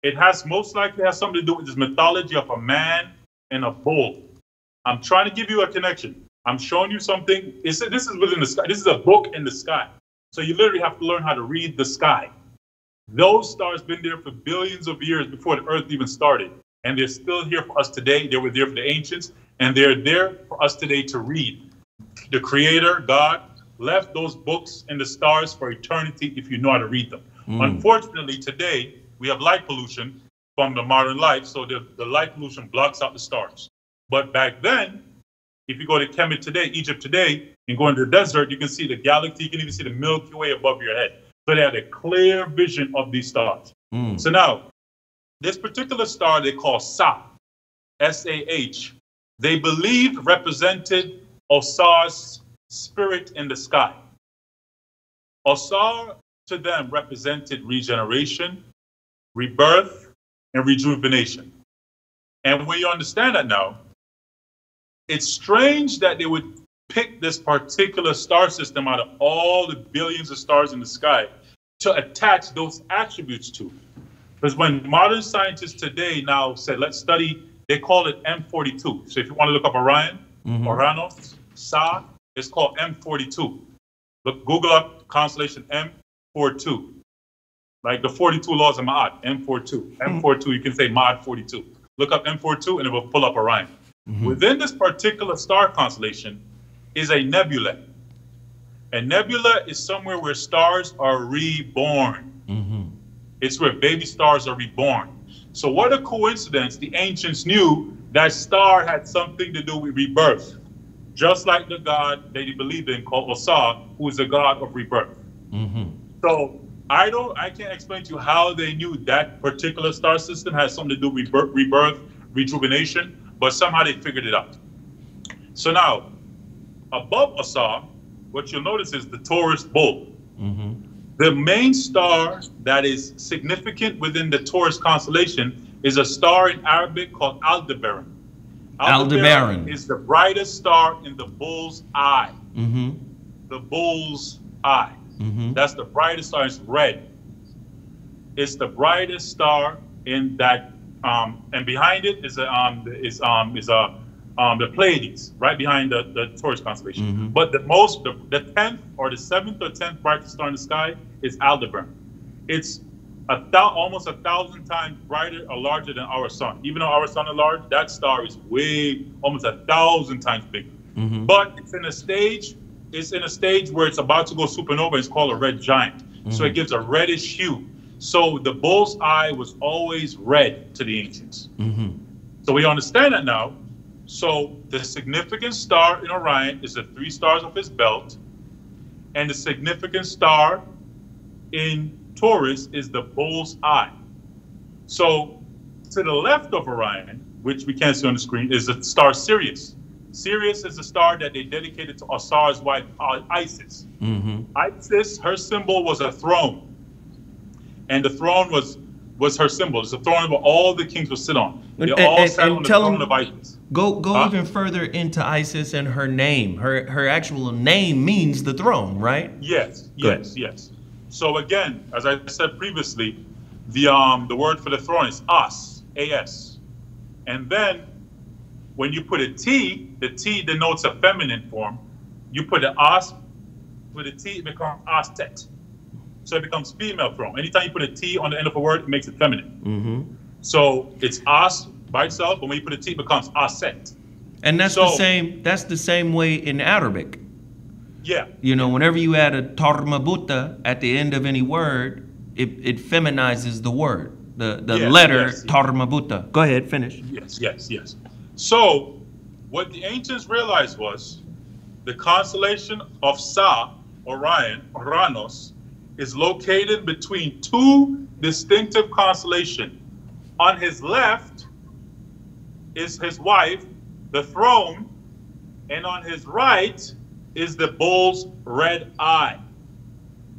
it has most likely has something to do with this mythology of a man and a bull. I'm trying to give you a connection. I'm showing you something. This is within the sky. This is a book in the sky. So you literally have to learn how to read the sky. Those stars been there for billions of years before the earth even started. And they're still here for us today. They were there for the ancients. And they're there for us today to read. The Creator, God, left those books in the stars for eternity if you know how to read them. Unfortunately, today, we have light pollution from the modern life. So the light pollution blocks out the stars. But back then, if you go to Kemet today, Egypt today, and go into the desert, you can see the galaxy. You can even see the Milky Way above your head. So they had a clear vision of these stars. So now, this particular star they call Sah, S-A-H, they believed represented Osir's spirit in the sky. Osir to them represented regeneration, rebirth, and rejuvenation. And when you understand that now, it's strange that they would pick this particular star system out of all the billions of stars in the sky to attach those attributes to. Because when modern scientists today now said, let's study, they call it M42. So if you want to look up Orion, Oranos, Sah, it's called M42. Look, Google up constellation M42. Like the 42 laws of Ma'at, M42. M42, you can say Ma'at 42. Look up M42 and it will pull up Orion. Within this particular star constellation is a nebula. A nebula is somewhere where stars are reborn. It's where baby stars are reborn. So what a coincidence, the ancients knew that star had something to do with rebirth. Just like the god they believed in called Osir, who is the god of rebirth. So I can't explain to you how they knew that particular star system has something to do with rebirth, rejuvenation, but somehow they figured it out. So now, above Osir, what you'll notice is the Taurus Bull. The main star that is significant within the Taurus constellation is a star in Arabic called Aldebaran. Aldebaran is the brightest star in the bull's eye. The bull's eye. That's the brightest star. It's red. It's the brightest star in that, and behind it is the Pleiades, right behind the Taurus constellation. But the 10th or the 7th or 10th brightest star in the sky is Aldebaran. It's almost 1,000 times brighter or larger than our sun. Even though our sun is large, that star is almost 1,000 times bigger. But it's in a stage. It's in a stage where it's about to go supernova. It's called a red giant. So it gives a reddish hue. So the bull's eye was always red to the ancients. So we understand that now. So the significant star in Orion is the 3 stars of his belt. And the significant star in Taurus is the bull's eye. So to the left of Orion which we can't see on the screen, is the star Sirius. Sirius is the star that they dedicated to Osir's wife, Isis. Isis, her symbol was a throne. And the throne was her symbol. It's a throne where all the kings would sit on. They all sat on the throne of Isis. Go even further into Isis and her name. Her actual name means the throne, right? Yes, yes. So again, as I said previously, the word for the throne is As, A-S. And then when you put a T, the T denotes a feminine form. You put an As with a T, it becomes Aset. So it becomes female throne. Anytime you put a T on the end of a word, it makes it feminine. So it's As by itself, but when you put a T, it becomes Aset. And that's the same way in Arabic. Yeah. You know, whenever you add a tarmabuta at the end of any word, it feminizes the word. The letter tarmabuta. Go ahead, finish. Yes. So what the ancients realized was the constellation of Sa, Orion, Uranus, is located between two distinctive constellations. On his left is his wife, the throne, and on his right is the bull's red eye.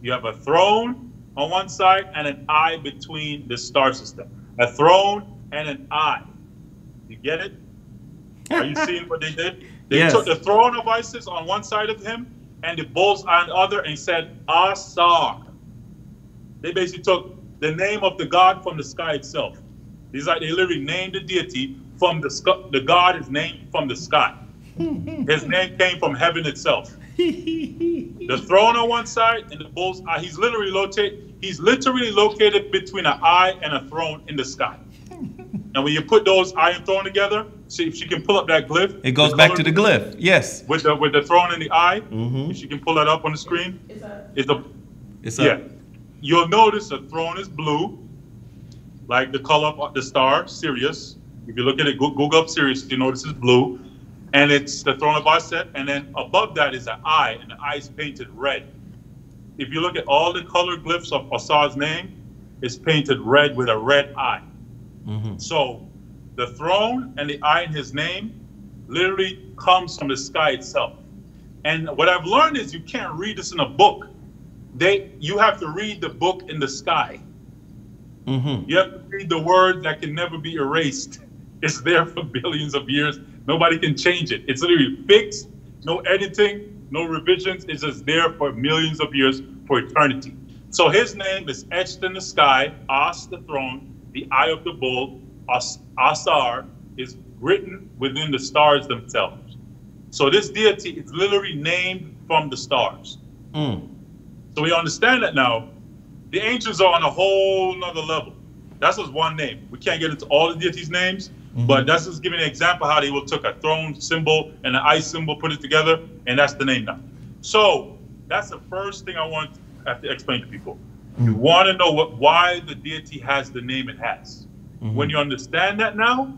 You have a throne on one side and an eye between the star system. A throne and an eye. You get it? Are you seeing what they did? They took the throne of Isis on one side of him and the bull's eye on the other and said, Asar. They basically took the name of the god from the sky itself. They literally named the deity from the sky. The god is named from the sky. His name came from heaven itself. The throne on one side and the bull's eye. He's literally located between an eye and a throne in the sky. And when you put those eye and throne together, see if she can pull up that glyph. It goes back to the glyph. Yes. With the throne and the eye. If she can pull that up on the screen. You'll notice the throne is blue, like the color of the star, Sirius. If you look at it, Google up Sirius, you notice it's blue. And it's the throne of Aset. And then above that is an eye, and the eye is painted red. If you look at all the color glyphs of Asar's name, it's painted red with a red eye. So the throne and the eye in his name literally comes from the sky itself. And what I've learned is you can't read this in a book. You have to read the book in the sky. You have to read the word that can never be erased. It's there for billions of years. Nobody can change it. It's literally fixed, no editing, no revisions. It's just there for millions of years, for eternity. So his name is etched in the sky, As, the throne, the eye of the bull, Asar, is written within the stars themselves. So this deity is literally named from the stars. So we understand that now. The ancients are on a whole nother level. That's just one name. We can't get into all the deities' names, but that's just giving an example how they will took a throne symbol and an eye symbol, put it together, and that's the name now. So that's the first thing I want to have to explain to people. You want to know why the deity has the name it has. When you understand that now,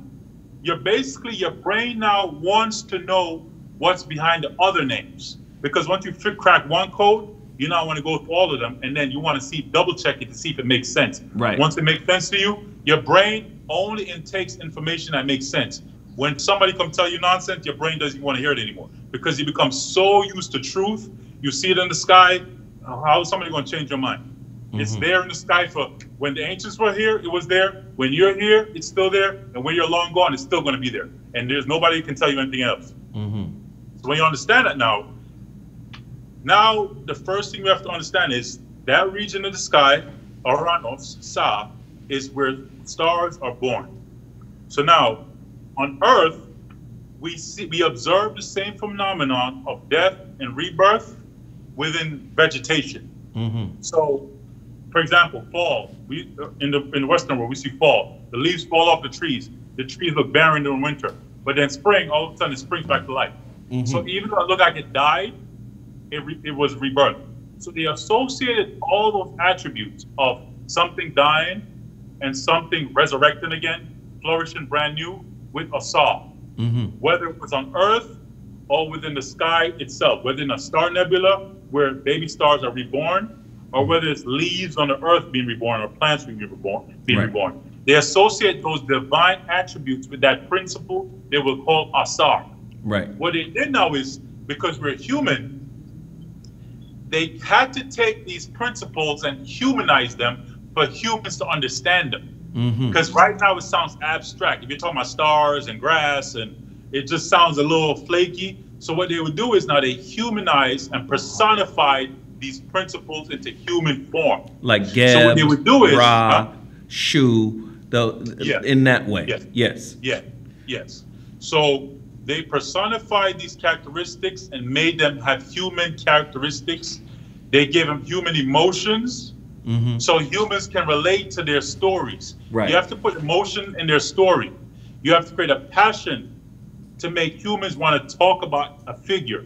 your brain now wants to know what's behind the other names. Because once you crack one code, you now want to go through all of them, and then you want to double check it to see if it makes sense. Right. Once it makes sense to you, your brain only intakes information that makes sense. When somebody comes tell you nonsense, your brain doesn't want to hear it anymore because you become so used to truth. You see it in the sky. How is somebody going to change your mind? It's there in the sky for when the ancients were here, it was there. When you're here, it's still there. And when you're long gone, it's still going to be there. And there's nobody who can tell you anything else. So when you understand that now the first thing we have to understand is that region of the sky, Uranus, Sa, is where stars are born. So now, on Earth, we observe the same phenomenon of death and rebirth within vegetation. So, for example, fall. In the Western world, we see fall. The leaves fall off the trees. The trees look barren during winter. But then spring, all of a sudden, it springs back to life. So even though it looked like it died, it was rebirth. So they associated all those attributes of something dying and something resurrecting again, flourishing brand new, with Asar. Whether it was on Earth or within the sky itself, whether in a star nebula where baby stars are reborn, or whether it's leaves on the Earth being reborn or plants being reborn. they associate those divine attributes with that principle they will call asar. Right. What they did now is, because we're human, they had to take these principles and humanize them for humans to understand them. Because right now it sounds abstract. If you're talking about stars and grass, and it just sounds a little flaky. So what they would do is now they humanize and personify these principles into human form. Like Geb, so what they would do is, Ra, Shu, in that way. Yes. Yes. So they personified these characteristics and made them have human characteristics. They gave them human emotions. So humans can relate to their stories. Right. You have to put emotion in their story. You have to create a passion to make humans want to talk about a figure.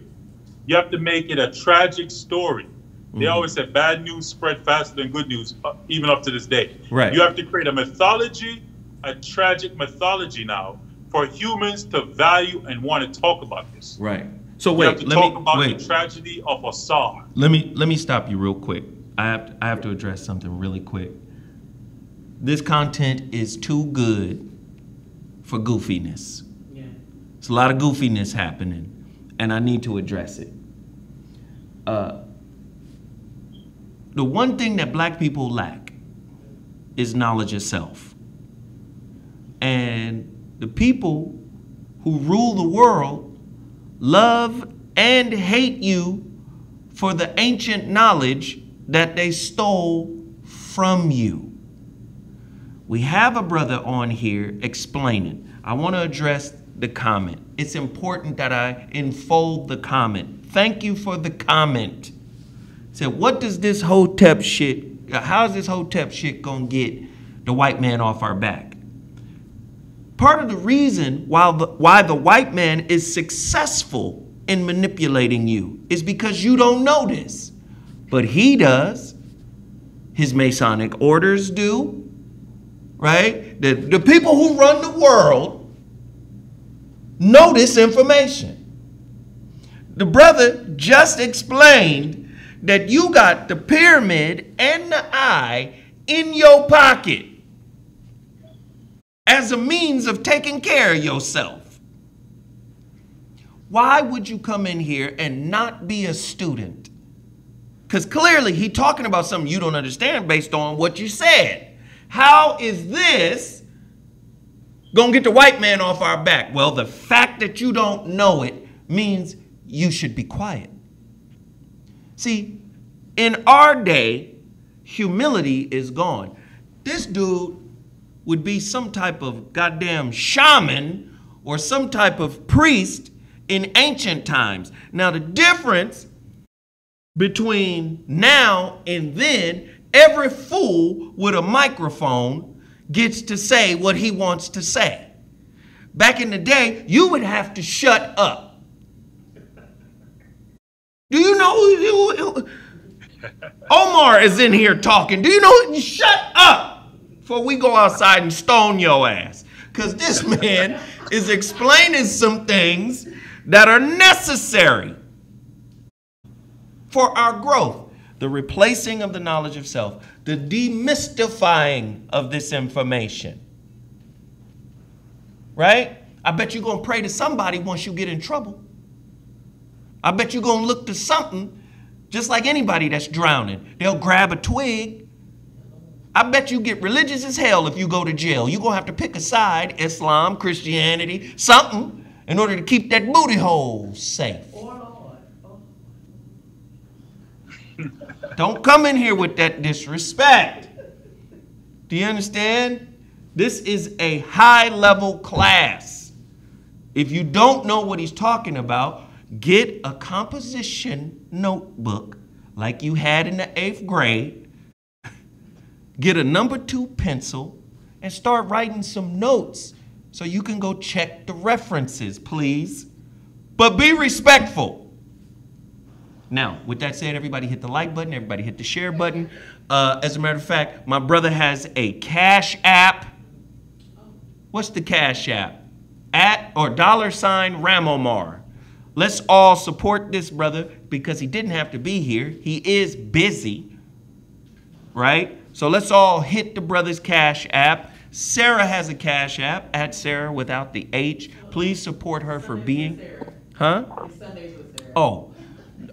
You have to make it a tragic story. They always said bad news spread faster than good news, even up to this day. Right. You have to create a mythology, a tragic mythology now, for humans to value and want to talk about this. Right. So You have wait, to talk about the tragedy of Asar. Let me stop you real quick. I have to address something really quick. This content is too good for goofiness. Yeah. It's a lot of goofiness happening, and I need to address it. The one thing that black people lack is knowledge of self. And the people who rule the world love and hate you for the ancient knowledge that they stole from you. We have a brother on here explaining. I want to address the comment. It's important that I enfold the comment. Thank you for the comment. Said, what does this Hotep shit, how's this Hotep shit gonna get the white man off our back? Part of the reason why the white man is successful in manipulating you is because you don't know this. But he does. His Masonic orders do. Right? The people who run the world know this information. The brother just explained that you got the pyramid and the eye in your pocket as a means of taking care of yourself. Why would you come in here and not be a student? Because clearly he's talking about something you don't understand based on what you said. How is this gonna get the white man off our back? Well, the fact that you don't know it means you should be quiet. See, in our day, humility is gone. This dude would be some type of goddamn shaman or some type of priest in ancient times. Now, the difference between now and then, every fool with a microphone gets to say what he wants to say. Back in the day, you would have to shut up. Do you know Omar is in here talking? Do you know? Shut up before we go outside and stone your ass. Because this man is explaining some things that are necessary for our growth. The replacing of the knowledge of self, the demystifying of this information. Right? I bet you're going to pray to somebody once you get in trouble. I bet you're going to look to something just like anybody that's drowning. They'll grab a twig. I bet you get religious as hell if you go to jail. You're going to have to pick a side, Islam, Christianity, something, in order to keep that booty hole safe. Don't come in here with that disrespect. Do you understand? This is a high-level class. If you don't know what he's talking about, get a composition notebook like you had in the 8th grade. Get a number 2 pencil and start writing some notes so you can go check the references, please. But be respectful. Now, with that said, everybody hit the like button. Everybody hit the share button. As a matter of fact, my brother has a Cash App. What's the Cash App? $RAMOMAR. Let's all support this brother because he didn't have to be here. He is busy, right? So let's all hit the brother's Cash App. Sarah has a Cash App at Sarah without the H. Please support her for being, huh? Oh,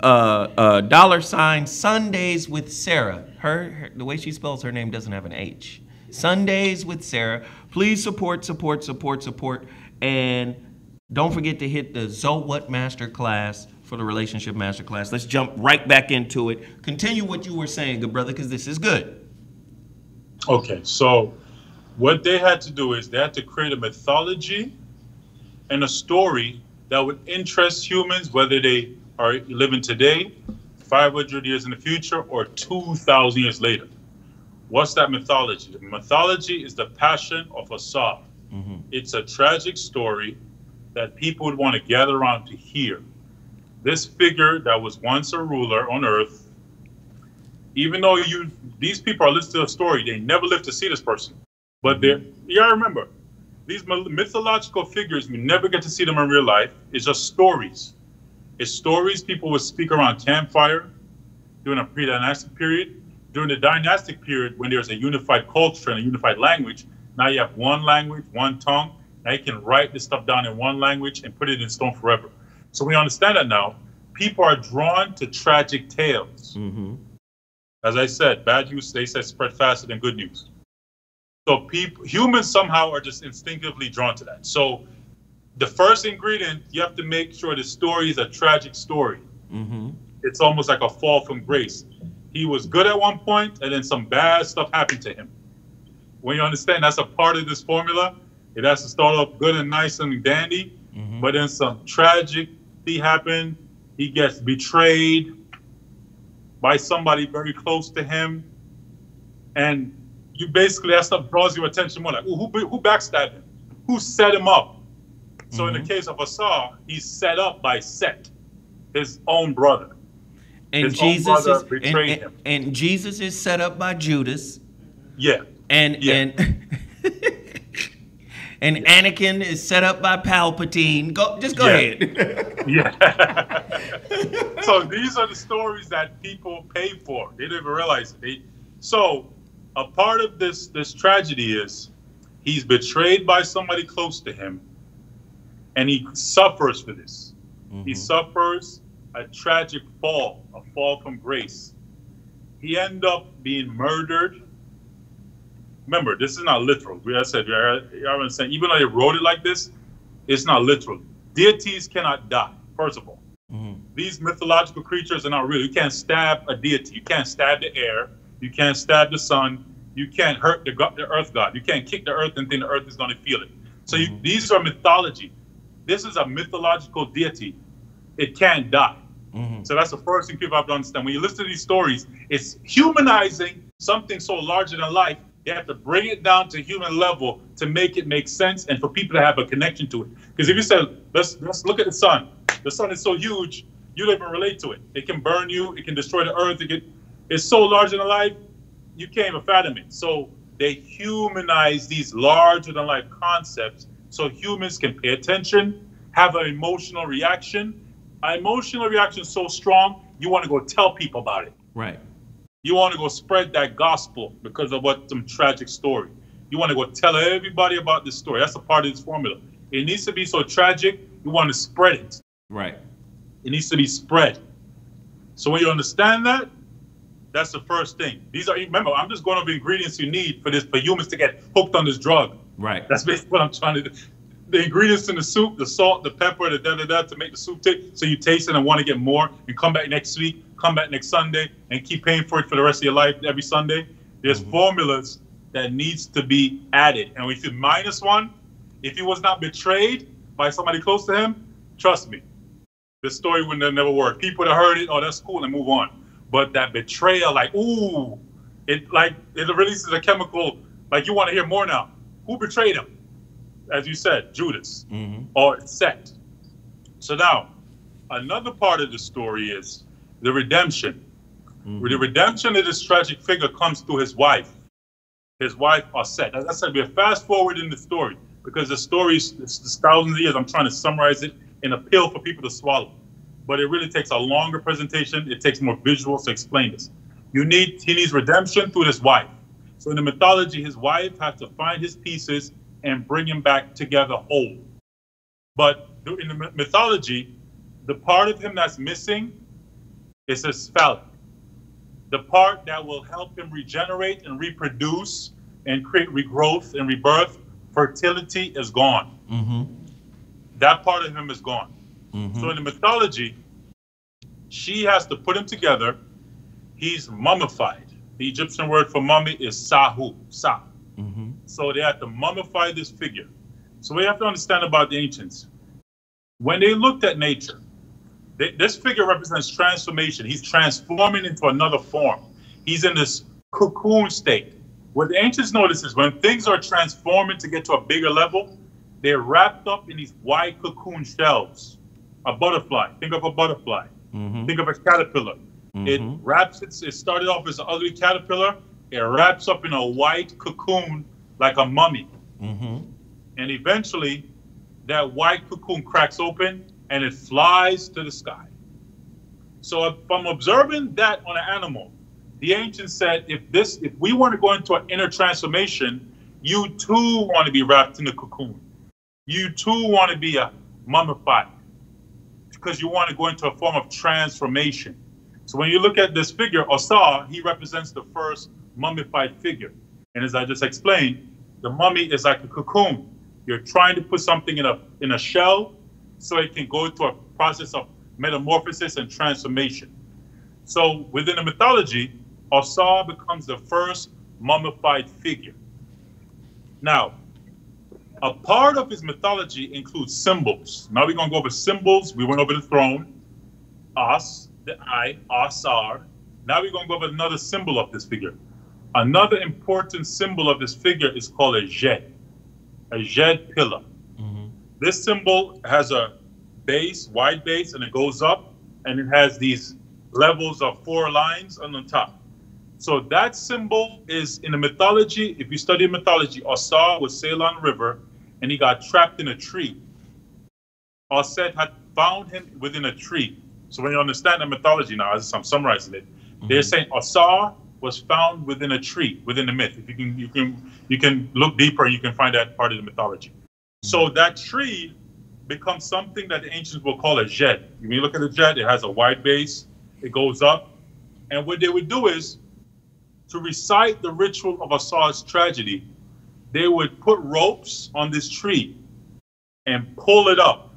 $ Sundays with Sarah. The way she spells her name doesn't have an H. Sundays with Sarah. Please support, support, support, support, and don't forget to hit the Zo What Masterclass for the Relationship Masterclass. Let's jump right back into it. Continue what you were saying, good brother, because this is good. Okay, so what they had to do is they had to create a mythology and a story that would interest humans, whether they are living today, 500 years in the future, or 2,000 years later. What's that mythology? The mythology is the passion of a Saw. Mm-hmm. It's a tragic story that people would want to gather around to hear. This figure that was once a ruler on Earth, even though these people are listening to a story, they never lived to see this person. But you gotta remember, these mythological figures, we never get to see them in real life. It's just stories. It's stories people would speak around campfire during a pre-dynastic period. During the dynastic period, when there's a unified culture and a unified language, now you have one language, one tongue. Now you can write this stuff down in one language and put it in stone forever. So we understand that now. People are drawn to tragic tales. Mm-hmm. As I said, bad news, they said, spread faster than good news. So humans somehow are just instinctively drawn to that. So the first ingredient, you have to make sure the story is a tragic story. Mm-hmm. It's almost like a fall from grace. He was good at one point, and then some bad stuff happened to him. When you understand that's a part of this formula, it has to start off good and nice and dandy, mm-hmm. but then some tragedy happened. He gets betrayed by somebody very close to him, and you basically, that stuff draws your attention more like, ooh, who backstabbed him? Who set him up? So in the case of Asar, he's set up by Set, his own brother. And Jesus is betrayed him. And Jesus is set up by Judas. Yeah. And Anakin is set up by Palpatine. Go ahead. Yeah. So these are the stories that people pay for. They didn't even realize it. So a part of this tragedy is he's betrayed by somebody close to him, and he suffers for this. Mm-hmm. He suffers a tragic fall, a fall from grace. He ended up being murdered. Remember, this is not literal. I said, even though they wrote it like this, it's not literal. Deities cannot die, first of all. Mm-hmm. These mythological creatures are not real. You can't stab a deity. You can't stab the air. You can't stab the sun. You can't hurt the earth god. You can't kick the earth and think the earth is going to feel it. So these are mythology. This is a mythological deity. It can't die. Mm-hmm. So that's the first thing people have to understand. When you listen to these stories, it's humanizing something so larger than life. You have to bring it down to human level to make it make sense and for people to have a connection to it. Because if you say, let's look at the sun. The sun is so huge, you don't even relate to it. It can burn you. It can destroy the earth. It's so larger than life, you can't even fathom it. So they humanize these larger than life concepts so humans can pay attention, have an emotional reaction. An emotional reaction is so strong, you want to go tell people about it. Right. You want to go spread that gospel because of some tragic story. You want to go tell everybody about this story. That's a part of this formula. It needs to be so tragic, you want to spread it. Right. It needs to be spread. So when you understand that, that's the first thing. Remember, I'm just going over the ingredients you need for humans to get hooked on this drug. Right. That's basically what I'm trying to do. The ingredients in the soup, the salt, the pepper, the da-da-da to make the soup taste. So you taste it and want to get more and come back next week, come back next Sunday and keep paying for it for the rest of your life every Sunday. There's formulas that needs to be added. And if you minus one, if he was not betrayed by somebody close to him, trust me, the story would have never worked. People that heard it, oh, that's cool, and move on. But that betrayal, like, ooh, it releases a chemical, like you want to hear more now. Who betrayed him? As you said, Judas or Set. So now, another part of the story is the redemption. The redemption of this tragic figure comes through his wife. His wife, Set. As I said, we're fast forward in the story because the story is thousands of years. I'm trying to summarize it in a pill for people to swallow. But it really takes a longer presentation. It takes more visuals to explain this. He needs redemption through his wife. So in the mythology, his wife has to find his pieces and bring him back together whole. But in the mythology, the part of him that's missing is his phallic. The part that will help him regenerate and reproduce and create regrowth and rebirth, fertility is gone. That part of him is gone. So in the mythology, she has to put him together. He's mummified. The Egyptian word for mummy is sahu, sa. So they have to mummify this figure. So we have to understand about the ancients. When they looked at nature, this figure represents transformation. He's transforming into another form. He's in this cocoon state. What the ancients notice is when things are transforming to get to a bigger level, they're wrapped up in these white cocoon shells. A butterfly. Think of a butterfly. Think of a caterpillar. It started off as an ugly caterpillar. It wraps up in a white cocoon like a mummy. And eventually, that white cocoon cracks open and it flies to the sky. So if I'm observing that on an animal, the ancients said, if we want to go into an inner transformation, you too want to be wrapped in the cocoon. You too want to be mummified, because you want to go into a form of transformation. So when you look at this figure, Osar, he represents the first mummified figure. And as I just explained, the mummy is like a cocoon. You're trying to put something in a shell so it can go through a process of metamorphosis and transformation. So within the mythology, Osar becomes the first mummified figure. Now, a part of his mythology includes symbols. Now we're going to go over symbols. We went over the throne, Os, the eye, Osar. Now we're going to go over another symbol of this figure. Another important symbol of this figure is called a Jed pillar. This symbol has a base, wide base, and it goes up, and it has these levels of 4 lines on the top. So that symbol is in the mythology. If you study mythology, Osar was sailing on the river, and he got trapped in a tree. Osset had found him within a tree. So when you understand the mythology now, as I'm summarizing it, they're saying Osar was found within a tree, within the myth. If you can look deeper, and you can find that part of the mythology. So that tree becomes something that the ancients will call a Jed. When you look at a Jed, it has a wide base, it goes up. And what they would do is, to recite the ritual of Osar's tragedy, they would put ropes on this tree and pull it up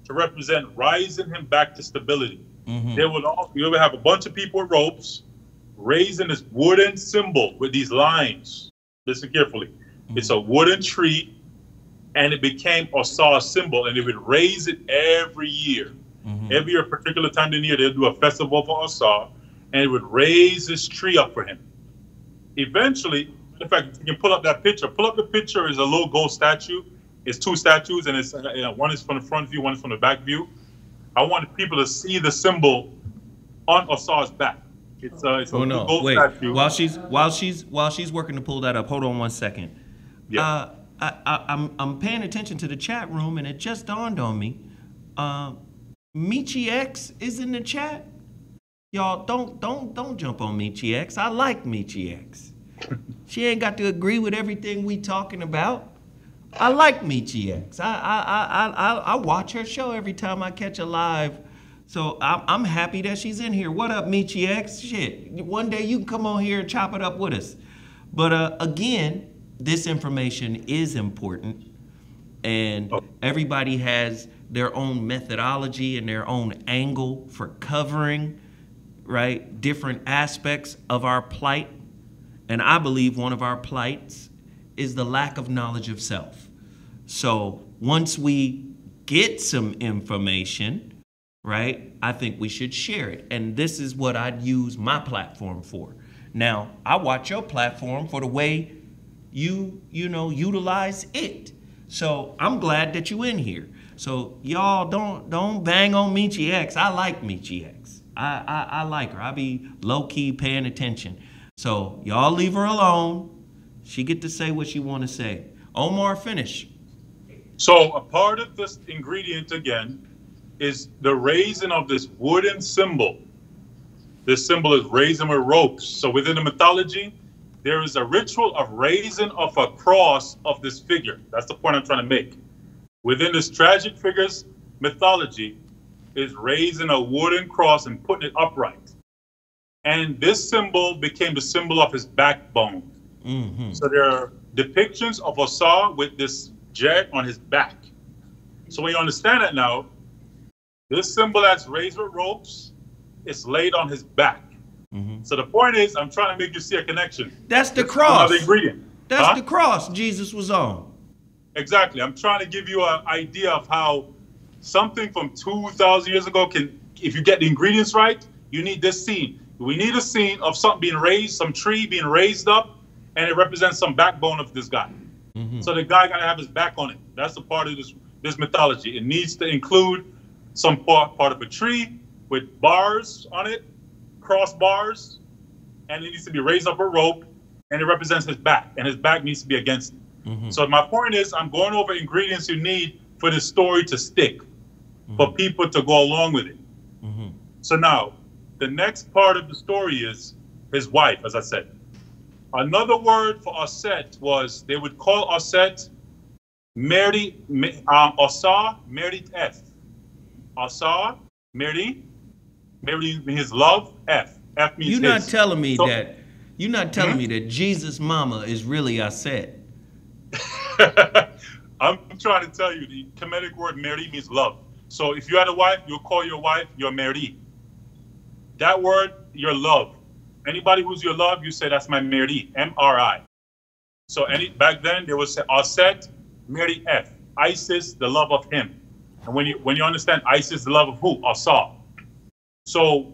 to represent rising him back to stability. You would have a bunch of people with ropes raising this wooden symbol with these lines. Listen carefully. It's a wooden tree, and it became Osar's symbol, and they would raise it every year. Every year, a particular time of the year, they'll do a festival for Osar, and it would raise this tree up for him. Eventually, in fact, you can pull up that picture. Pull up the picture. Is a little gold statue. It's 2 statues, and it's one is from the front view, one is from the back view. I want people to see the symbol on Osar's back. It's a gold statue. While she's working to pull that up, hold on one second. Yeah. I'm paying attention to the chat room, and it just dawned on me. Michi X is in the chat. Y'all don't jump on Michi X. I like Michi X. She ain't got to agree with everything we talking about. I like Michi X. I watch her show every time I catch a live. So I'm happy that she's in here. What up, Michi X? Shit, one day you can come on here and chop it up with us. But again, this information is important, and everybody has their own methodology and their own angle for covering, right, different aspects of our plight. And I believe one of our plights is the lack of knowledge of self. So once we get some information, right, I think we should share it. And this is what I'd use my platform for. Now, I watch your platform for the way you utilize it. So I'm glad that you in here. So y'all don't bang on Michi X. I like Michi X. I like her. I be low-key paying attention. So y'all leave her alone. She get to say what she want to say. Omar, finish. So a part of this ingredient, again, is the raising of this wooden symbol. This symbol is raising with ropes. So within the mythology, there is a ritual of raising of a cross of this figure. That's the point I'm trying to make. Within this tragic figure's mythology is raising a wooden cross and putting it upright. And this symbol became the symbol of his backbone. Mm-hmm. So there are depictions of Asa with this jet on his back. So when you understand that now, this symbol that's raised with ropes is laid on his back. Mm-hmm. So the point is, I'm trying to make you see a connection. That's the cross. Another ingredient. That's the cross Jesus was on. Exactly. I'm trying to give you an idea of how something from 2,000 years ago can, if you get the ingredients right, you need this scene. We need a scene of something being raised, some tree being raised up, and it represents some backbone of this guy. Mm-hmm. So the guy got to have his back on it. That's the part of this mythology. It needs to include some part of a tree with bars on it, cross bars, and it needs to be raised up a rope, and it represents his back, and his back needs to be against it. Mm-hmm. So my point is, I'm going over ingredients you need for this story to stick, for people to go along with it. Mm-hmm. So now, the next part of the story is his wife, as I said. Another word for Aset was, they would call Aset Asa married F. Asa married his love, F. F means You're not telling me that. You're not telling me that Jesus' mama is really Aset. I'm trying to tell you, the Kemetic word Mary means love. So if you had a wife, you'll call your wife your Mary. That word, your love. Anybody who's your love, you say that's my Mary, M-R-I. So back then there was Aset, Mary F. Isis, the love of him. And when you understand Isis, the love of who? Asa. So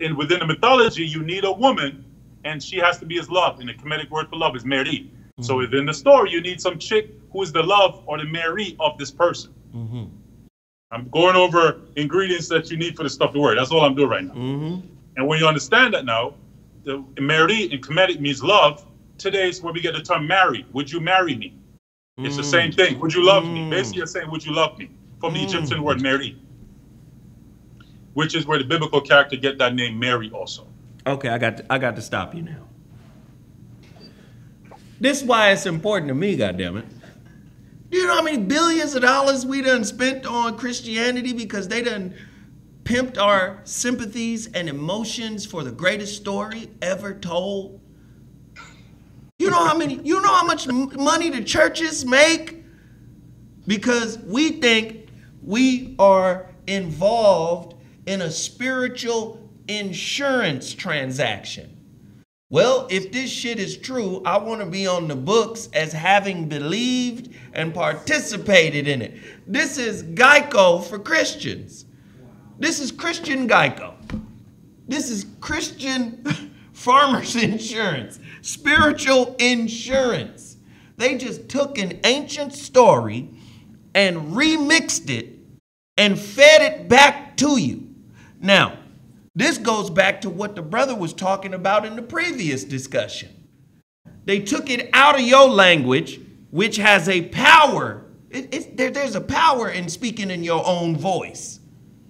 within the mythology, you need a woman, and she has to be his love. And the Kemetic word for love is Mary. Mm-hmm. So within the story, you need some chick who is the love or the Mary of this person. Mm-hmm. I'm going over ingredients that you need for the stuff to work. That's all I'm doing right now. Mm-hmm. And when you understand that now, the Mary in Kemetic means love. Today is where we get the term marry. Would you marry me? It's the same thing. Would you love me? Basically, you're saying, would you love me? From the Egyptian word Mary, which is where the biblical character get that name Mary also. Okay, I got to stop you now. This is why it's important to me, goddammit. Do you know how many billions of dollars we done spent on Christianity because they done pimped our sympathies and emotions for the greatest story ever told? You know how much money the churches make? Because we think we are involved in a spiritual insurance transaction. Well, if this shit is true, I want to be on the books as having believed and participated in it. This is Geico for Christians. This is Christian Geico. This is Christian farmers insurance, spiritual insurance. They just took an ancient story and remixed it and fed it back to you. Now, this goes back to what the brother was talking about in the previous discussion. They took it out of your language, which has a power. There's a power in speaking in your own voice,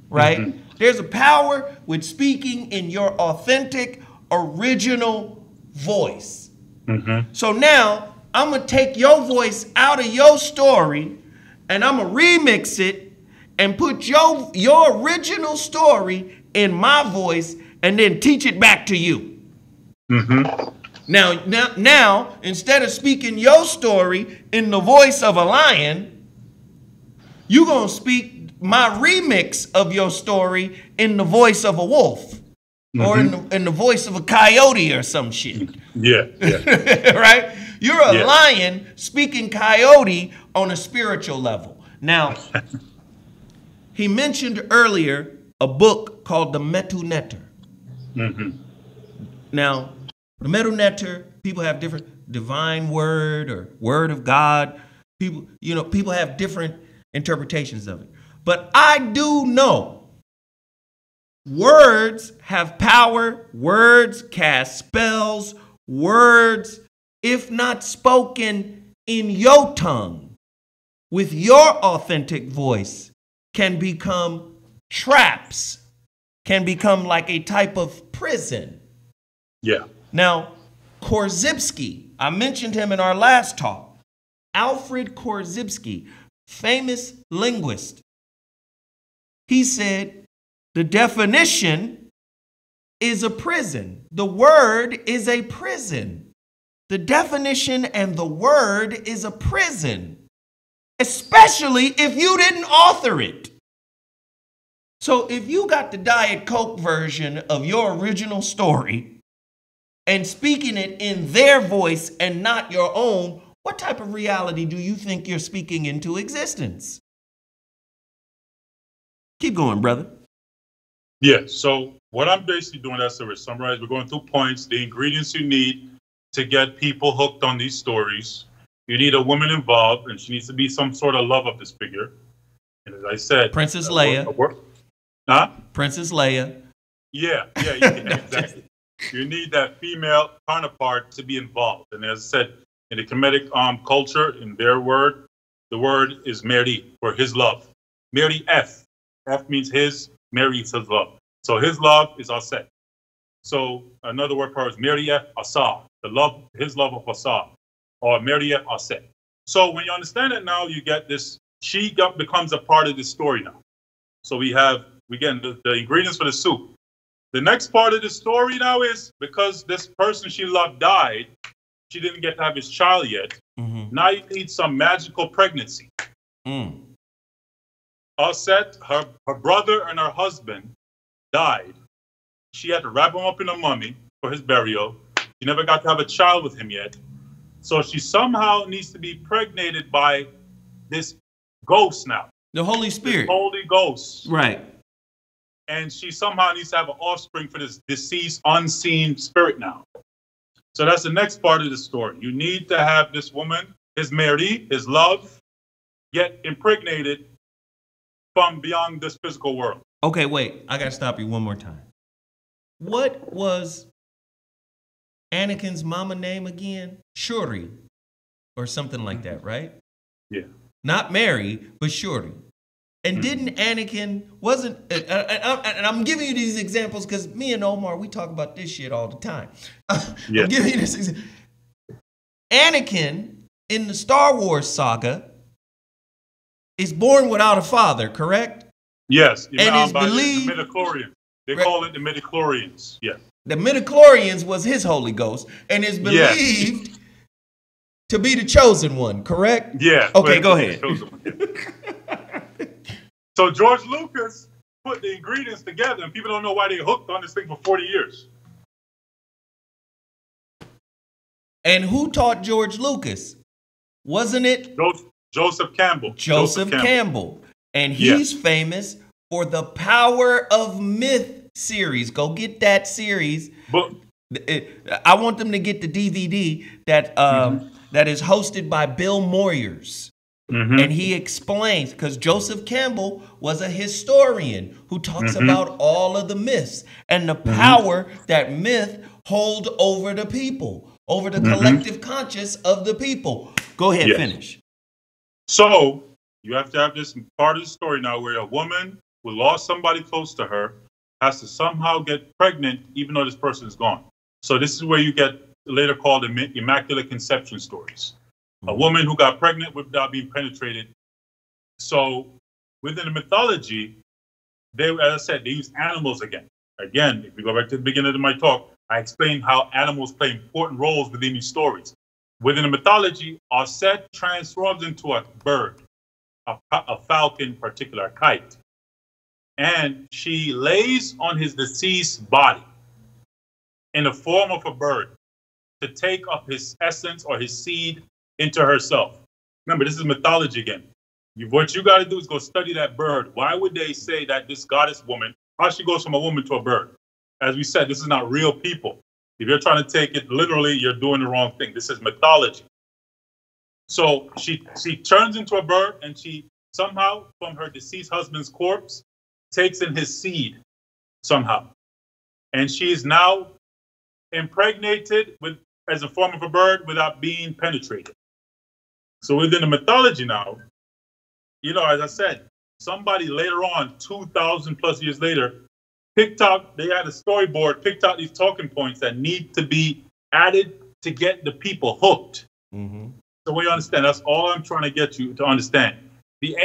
right? Mm-hmm. There's a power with speaking in your authentic, original voice. Mm-hmm. So now I'm going to take your voice out of your story and I'm going to remix it and put your original story in my voice and then teach it back to you. Mm-hmm. Now, instead of speaking your story in the voice of a lion, you're going to speak my remix of your story in the voice of a wolf. Mm-hmm. Or in the voice of a coyote or some shit. Yeah. Right? You're a lion speaking coyote on a spiritual level. Now, he mentioned earlier a book called the Metu Neter. Mm-hmm. Now, the Metu Neter, people have different divine word or word of God. People have different interpretations of it. But I do know words have power. Words cast spells. Words, if not spoken in your tongue, with your authentic voice, can become traps, can become like a type of prison. Yeah. Now, Korzybski, I mentioned him in our last talk. Alfred Korzybski, famous linguist. He said the definition is a prison. The word is a prison. The definition and the word is a prison, especially if you didn't author it. So if you got the Diet Coke version of your original story and speaking it in their voice and not your own, what type of reality do you think you're speaking into existence? Keep going, brother. Yeah, so what I'm basically doing, that's to summarize, we're going through points, the ingredients you need to get people hooked on these stories. You need a woman involved, and she needs to be some sort of love of this figure. And as I said, Princess Leia. Huh? Princess Leia. Yeah, exactly. You need that female counterpart to be involved. And as I said, in the Kemetic culture, in their word, the word is Meri, for his love. Meri F. F means his, Meri is his love. So his love is Aset. So another word for her is Meri F. Asa, his love of Asa, or Meri F. Aset. So when you understand it now, you get this, becomes a part of the story now. So we get the ingredients for the soup. The next part of the story now is because this person she loved died, she didn't get to have his child yet. Mm-hmm. Now you need some magical pregnancy. Aset, her brother and her husband died. She had to wrap him up in a mummy for his burial. She never got to have a child with him yet. So she somehow needs to be impregnated by this ghost now. The Holy Spirit. The Holy Ghost. Right. And she somehow needs to have an offspring for this deceased, unseen spirit now. So that's the next part of the story. You need to have this woman, his Mary, his love, get impregnated from beyond this physical world. Okay, wait. I got to stop you one more time. What was Anakin's mama name again? Shuri, or something like that, right? Yeah. Not Mary, but Shuri. And didn't Anakin, and I'm giving you these examples because me and Omar, we talk about this shit all the time. Yeah. I'm giving you this example. Anakin, in the Star Wars saga, is born without a father, correct? Yes. And is believed... The midichlorians. They call it the midichlorians, yes. The midichlorians was his Holy Ghost and is believed to be the chosen one, correct? Yeah. Okay, go ahead. So George Lucas put the ingredients together, and people don't know why they hooked on this thing for 40 years. And who taught George Lucas? Wasn't it? Joseph Campbell. Joseph Campbell. And he's famous for the Power of Myth series. Go get that series. I want them to get the DVD that that is hosted by Bill Moyers. Mm-hmm. And he explains, because Joseph Campbell was a historian who talks about all of the myths and the power that myth hold over the people, over the collective conscious of the people. Go ahead, finish. So you have to have this part of the story now where a woman who lost somebody close to her has to somehow get pregnant even though this person is gone. So this is where you get later called immaculate conception stories. A woman who got pregnant without being penetrated. So within the mythology, as I said, they use animals again. Again, if we go back to the beginning of my talk, I explained how animals play important roles within these stories. Within the mythology, Aset transforms into a bird, a falcon in particular, a kite. And she lays on his deceased body in the form of a bird to take up his essence or his seed into herself. Remember, this is mythology again. What you got to do is go study that bird. Why would they say that this goddess woman, how she goes from a woman to a bird? As we said, this is not real people. If you're trying to take it literally, you're doing the wrong thing. This is mythology. So she turns into a bird, and she somehow, from her deceased husband's corpse, takes in his seed somehow. And she is now impregnated as a form of a bird without being penetrated. So within the mythology now, as I said, somebody later on, 2,000 plus years later, they had a storyboard, picked out these talking points that need to be added to get the people hooked. Mm-hmm. So we understand. That's all I'm trying to get you to understand.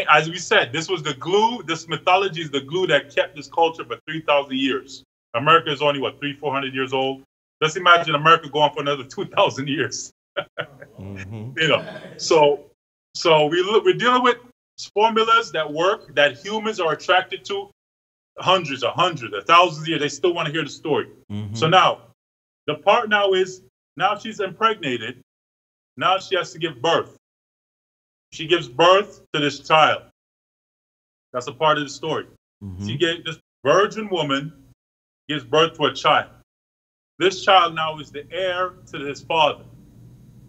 As we said, this was the glue. This mythology is the glue that kept this culture for 3,000 years. America is only, what, 300-400 years old? Just imagine America going for another 2,000 years. Mm-hmm. You know, so we're dealing with formulas that work, that humans are attracted to. Hundreds, thousands of years, they still want to hear the story. Mm-hmm. So now, the part now is, now she's impregnated. Now she has to give birth. She gives birth to this child. That's a part of the story. Mm-hmm. This virgin woman gives birth to a child. This child now is the heir to his father.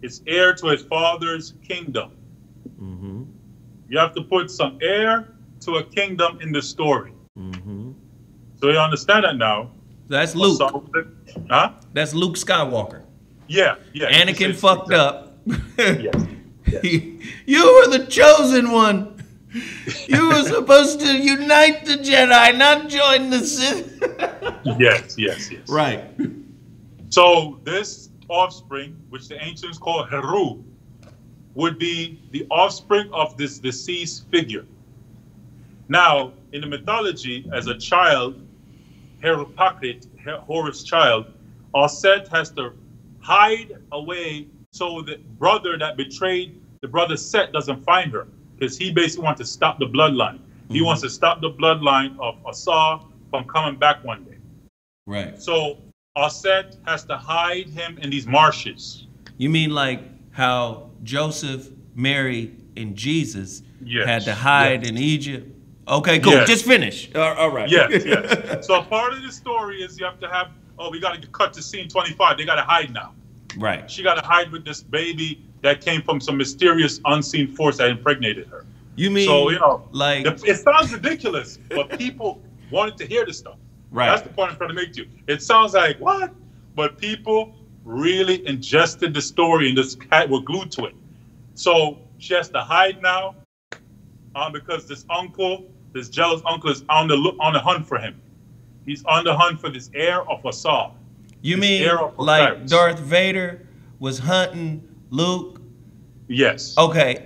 It's heir to his father's kingdom. Mm-hmm. You have to put some heir to a kingdom in the story. Mm-hmm. So you understand that now. That's Luke. Huh? That's Luke Skywalker. Yeah. Anakin fucked up. Yes. You were the chosen one. You were supposed to unite the Jedi, not join the Sith. Yes. Right. So this offspring, which the ancients call Heru, would be the offspring of this deceased figure. Now, in the mythology, as a child, Horus' child, Set has to hide away so the brother that betrayed the brother Set doesn't find her, because he basically wants to stop the bloodline. He wants to stop the bloodline of Asa from coming back one day. Right. So Set has to hide him in these marshes. You mean like how Joseph, Mary, and Jesus had to hide in Egypt? Okay, cool. Yes. Just finish. All right. Yes. So part of the story is you have to have, we got to cut to scene 25. They got to hide now. Right. She got to hide with this baby that came from some mysterious unseen force that impregnated her. You mean, so, you know, like... It sounds ridiculous, but people wanted to hear this stuff. Right. That's the point I'm trying to make to you. It sounds like, what? But people really ingested the story and just were glued to it. So she has to hide now because this jealous uncle is on the hunt for him. He's on the hunt for this heir of Asa. You mean like Darth Vader was hunting Luke? Yes. Okay.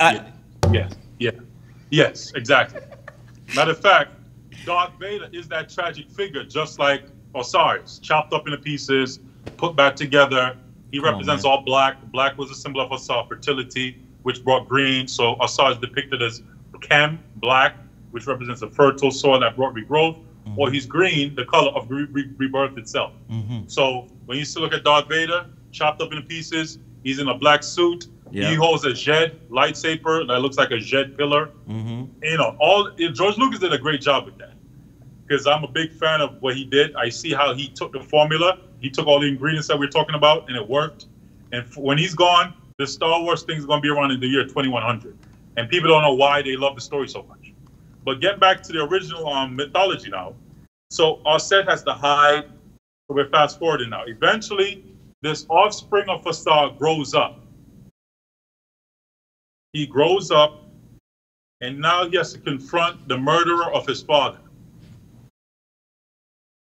Yes, exactly. Matter of fact, Darth Vader is that tragic figure, just like Osiris, chopped up into pieces, put back together. He represents all black. Black was a symbol of Asa, fertility, which brought green. So Asa is depicted as black, which represents a fertile soil that brought regrowth. Or he's green, the color of rebirth itself. So when you still look at Darth Vader, chopped up into pieces, he's in a black suit. He holds a Jed lightsaber that looks like a Jed pillar. You know, George Lucas did a great job with that, because I'm a big fan of what he did. I see how he took the formula, he took all the ingredients that we're talking about, and it worked. And when he's gone, the Star Wars thing is going to be around in the year 2100, and people don't know why they love the story so much. But getting back to the original mythology now, so Set has to hide. So we're fast forwarding now. Eventually, this offspring of Asa grows up. He grows up, and now he has to confront the murderer of his father.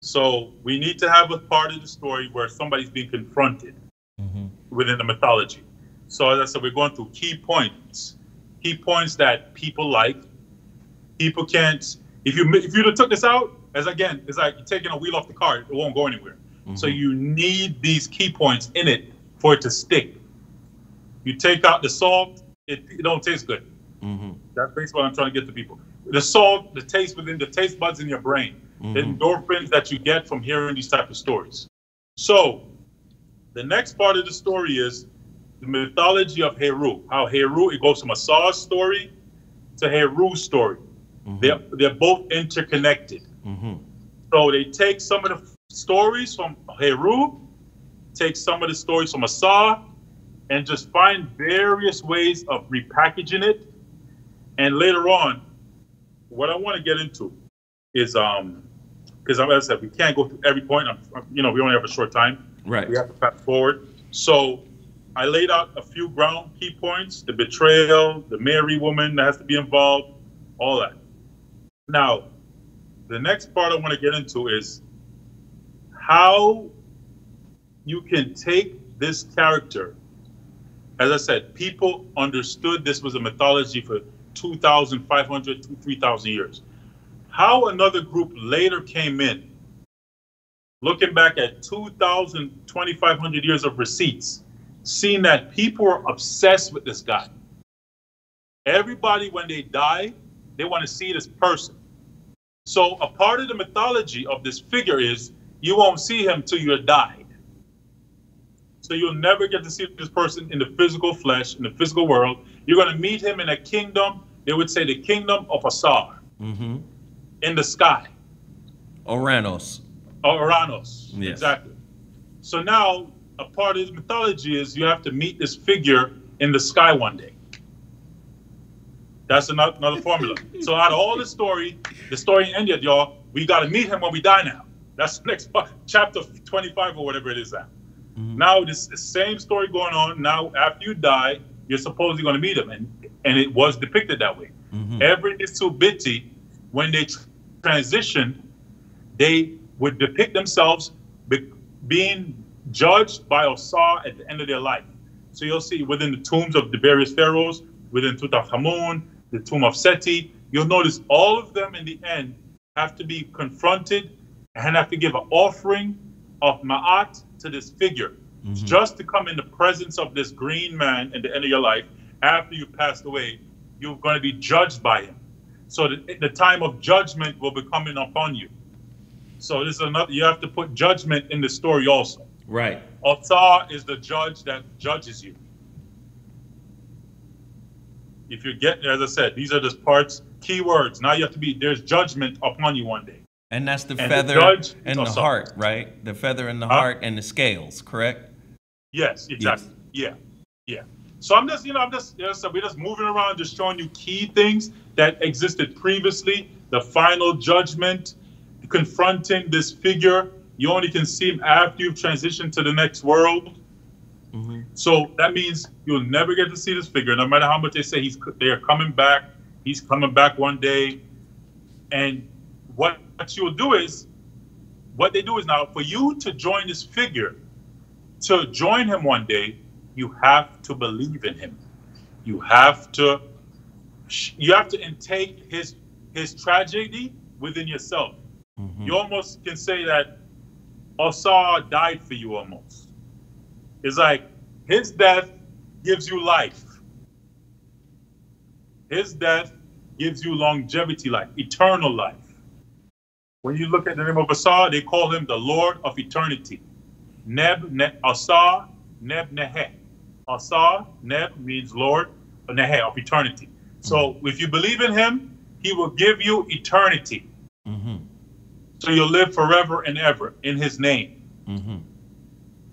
So we need to have a part of the story where somebody's being confronted within the mythology. So as I said, we're going through key points that people like. People can't. If you took this out, it's like you're taking a wheel off the car; it won't go anywhere. So you need these key points in it for it to stick. You take out the salt, it don't taste good. That's basically what I'm trying to get to people. The salt, the taste within the taste buds in your brain, the endorphins that you get from hearing these type of stories. So the next part of the story is the mythology of Heru. How Heru, it goes from Asa's story to Heru's story. They're both interconnected. So they take some of the stories from Heru, take some of the stories from Asa, and just find various ways of repackaging it. And later on, what I want to get into is, because as I said, we can't go through every point. We only have a short time. Right. We have to fast forward. So I laid out a few ground key points: the betrayal, the Mary woman that has to be involved, all that. Now, the next part I want to get into is how you can take this character, as I said, people understood this was a mythology for 2,500 to 3,000 years. How another group later came in, looking back at 2,000, 2,500 years of receipts, seeing that people are obsessed with this guy. Everybody, when they die, they want to see this person. So a part of the mythology of this figure is you won't see him till you're died. So you'll never get to see this person in the physical flesh, in the physical world. You're going to meet him in a kingdom. They would say the kingdom of Asar, in the sky. Oranos. Oranos, yes. Exactly. So now a part of the mythology is you have to meet this figure in the sky one day. That's another formula. So out of all the story ended, y'all, we got to meet him when we die now. That's the next part, chapter 25 or whatever it is now. Now this same story going on. Now after you die, you're supposedly going to meet him. And it was depicted that way. Every Isubiti, when they transitioned, they would depict themselves being judged by Osar at the end of their life. So you'll see within the tombs of the various pharaohs, within Tutankhamun, the tomb of Seti, you'll notice all of them in the end have to be confronted and have to give an offering of Ma'at to this figure, just to come in the presence of this green man at the end of your life. After you passed away, you're going to be judged by him. So the time of judgment will be coming upon you. So this is another, you have to put judgment in the story also. Right. Altar is the judge that judges you. If you get, as I said, these are just parts, key words. Now you have to be, there's judgment upon you one day. And that's the feather and the heart, right? The feather and the heart and the scales, correct? Yes, exactly. Yes. Yeah. So we're just moving around, just showing you key things that existed previously, the final judgment, confronting this figure. You only can see him after you've transitioned to the next world. So that means you'll never get to see this figure, no matter how much they say they're coming back. He's coming back one day. And what you'll do is, what they do is now, for you to join this figure, to join him one day, you have to believe in him. You have to intake his tragedy within yourself. You almost can say that Osar died for you almost. It's like his death gives you life. His death gives you longevity life, eternal life. When you look at the name of Asar, they call him the Lord of Eternity. Asar, Neb Nehe. Asar, Neb means Lord, Nehe of eternity. So if you believe in him, he will give you eternity. So you'll live forever and ever in his name.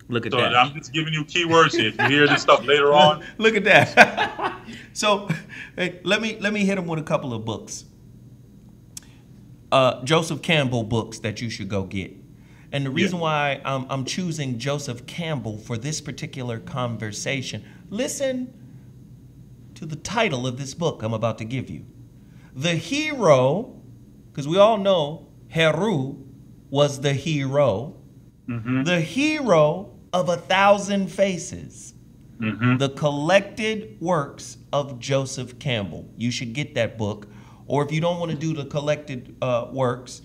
Look at that. I'm just giving you keywords here. If you hear this stuff later on. Look at that. So hey, let me hit him with a couple of books. Joseph Campbell books that you should go get. And the reason why I'm choosing Joseph Campbell for this particular conversation, listen to the title of this book I'm about to give you. The hero, because we all know Heru was the hero. The hero of 1,000 faces. The collected works of Joseph Campbell. You should get that book. Or if you don't want to do the collected works,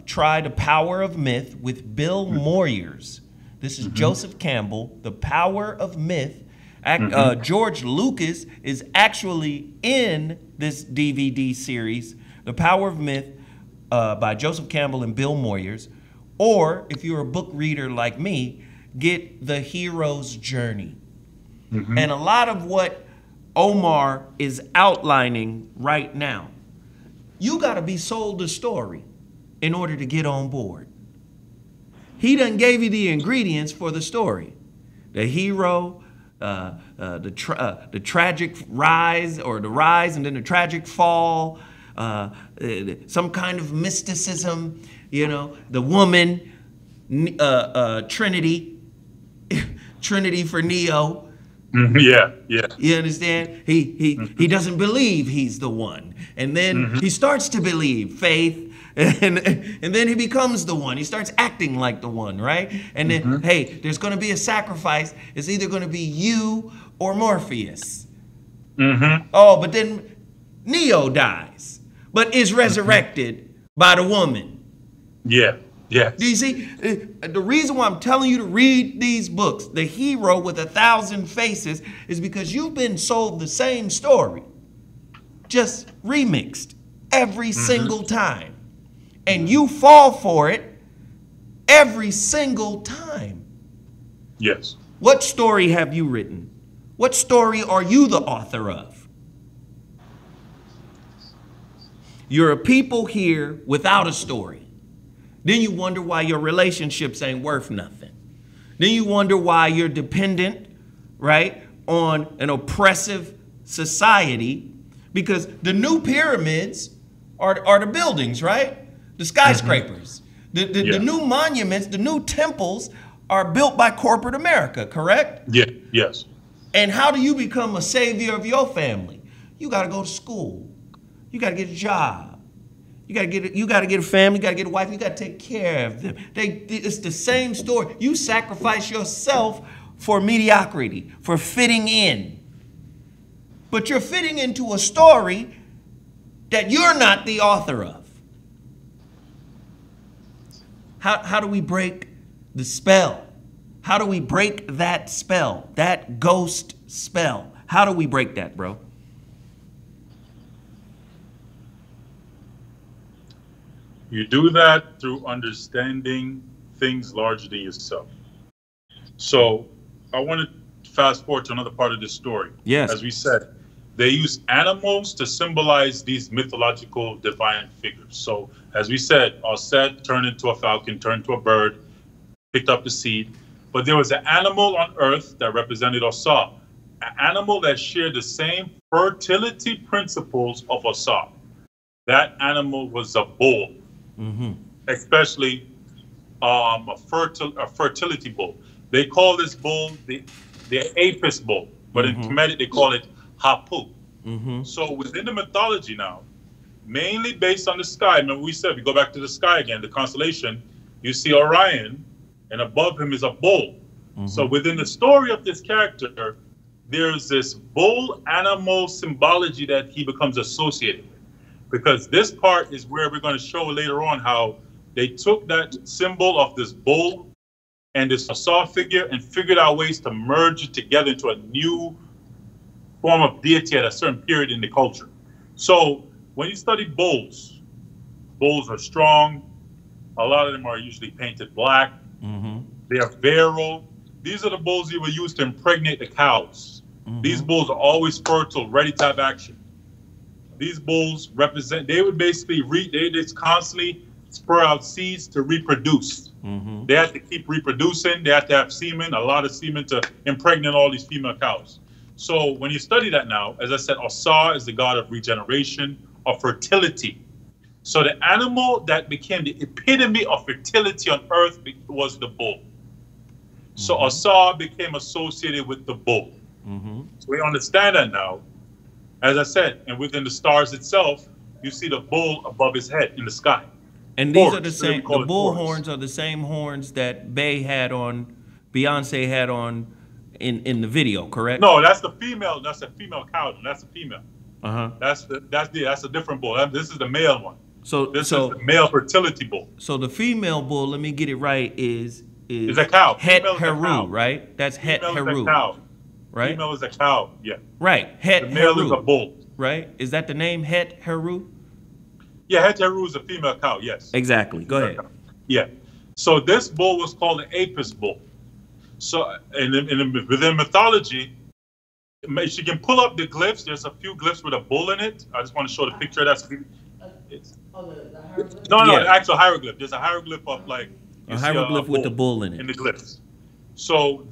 try The Power of Myth with Bill Moyers. This is Joseph Campbell, The Power of Myth. George Lucas is actually in this DVD series, The Power of Myth, by Joseph Campbell and Bill Moyers. Or if you're a book reader like me, get The Hero's Journey. And a lot of what Omar is outlining right now, you got to be sold the story in order to get on board. He done gave you the ingredients for the story. The hero, the tragic rise, or the rise and then the tragic fall, some kind of mysticism, you know, the woman, Trinity, Trinity for Neo. Yeah. You understand? He doesn't believe he's the one. And then he starts to believe. Faith, And then he becomes the one. He starts acting like the one, right? And then, hey, there's going to be a sacrifice. It's either going to be you or Morpheus. Oh, but then Neo dies, but is resurrected by the woman. Yeah. Yeah. Do you see? The reason why I'm telling you to read these books, The Hero with 1,000 Faces, is because you've been sold the same story, just remixed every single time. And you fall for it every single time. Yes. What story have you written? What story are you the author of? You're a people here without a story. Then you wonder why your relationships ain't worth nothing. Then you wonder why you're dependent, right, on an oppressive society, because the new pyramids are the buildings, right? The skyscrapers. The new monuments, the new temples are built by corporate America, correct? Yeah. Yes. And how do you become a savior of your family? You got to go to school. You got to get a job. You got to get a family. You got to get a wife. You got to take care of them. It's the same story. You sacrifice yourself for mediocrity, for fitting in. But you're fitting into a story that you're not the author of. How do we break the spell? How do we break that spell, that ghost spell? How do we break that, bro? You do that through understanding things larger than yourself. So I want to fast forward to another part of this story. Yes. As we said, they use animals to symbolize these mythological divine figures. So as we said, Set turned into a falcon, turned into a bird, picked up the seed. But there was an animal on earth that represented Osa, an animal that shared the same fertility principles of Osa. That animal was a bull, especially a fertility bull. They call this bull the Apis bull, but in Kemetic they call it Hapu. So within the mythology now, mainly based on the sky, remember we said, we go back to the sky again, the constellation, you see Orion, and above him is a bull. So within the story of this character, there's this bull animal symbology that he becomes associated with. Because this part is where we're going to show later on how they took that symbol of this bull and this Osa figure and figured out ways to merge it together into a new form of deity at a certain period in the culture. So when you study bulls, bulls are strong. A lot of them are usually painted black. They are virile. These are the bulls you will use to impregnate the cows. These bulls are always fertile, ready to have action. These bulls represent, they would basically, they just constantly spur out seeds to reproduce. They have to keep reproducing. They have to have semen, a lot of semen to impregnate all these female cows. So when you study that now, as I said, Osa is the god of regeneration, of fertility. So the animal that became the epitome of fertility on earth was the bull. So Osa became associated with the bull. So we understand that now. As I said, and within the stars itself, you see the bull above his head in the sky. And these are the same, the bull horns are the same horns that Beyonce had on in the video, correct? No, that's the female, that's a female cow. That's a female. That's a different bull. This is the male one. This is the male fertility bull. So the female bull, let me get it right, is a cow. Het Heru, right? That's Het Heru. Right? Female is a cow, yeah. Right, Het The male Heru. is a bull. Right? Is that the name, Het Heru? Yeah, Het Heru is a female cow, yes. Exactly, go ahead. Yeah. So this bull was called the Apis bull. So within mythology, if you can pull up the glyphs, there's a few glyphs with a bull in it. I just want to show the picture. The hieroglyph? No, the actual hieroglyph. There's a hieroglyph of like... A hieroglyph with the bull in it. In the glyphs. So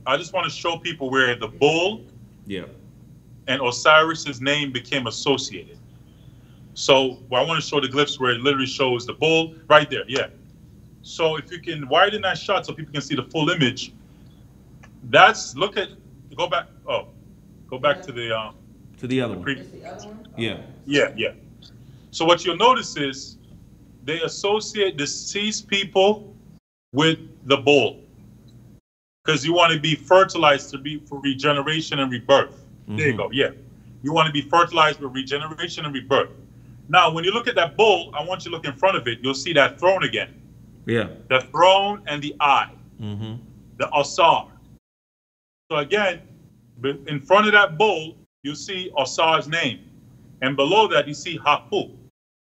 I just want to show people where the bull and Osiris's name became associated. So I want to show the glyphs where it literally shows the bull right there. Yeah. So if you can widen that shot so people can see the full image, go back to the other one. Yeah. So what you'll notice is they associate deceased people with the bull because you want to be fertilized for regeneration and rebirth. There you go. Yeah. You want to be fertilized with regeneration and rebirth. Now, when you look at that bull, I want you to look in front of it. You'll see that throne again. Yeah. The throne and the eye. The Asar. So again, in front of that bull, you see Asar's name. And below that, you see Hapu.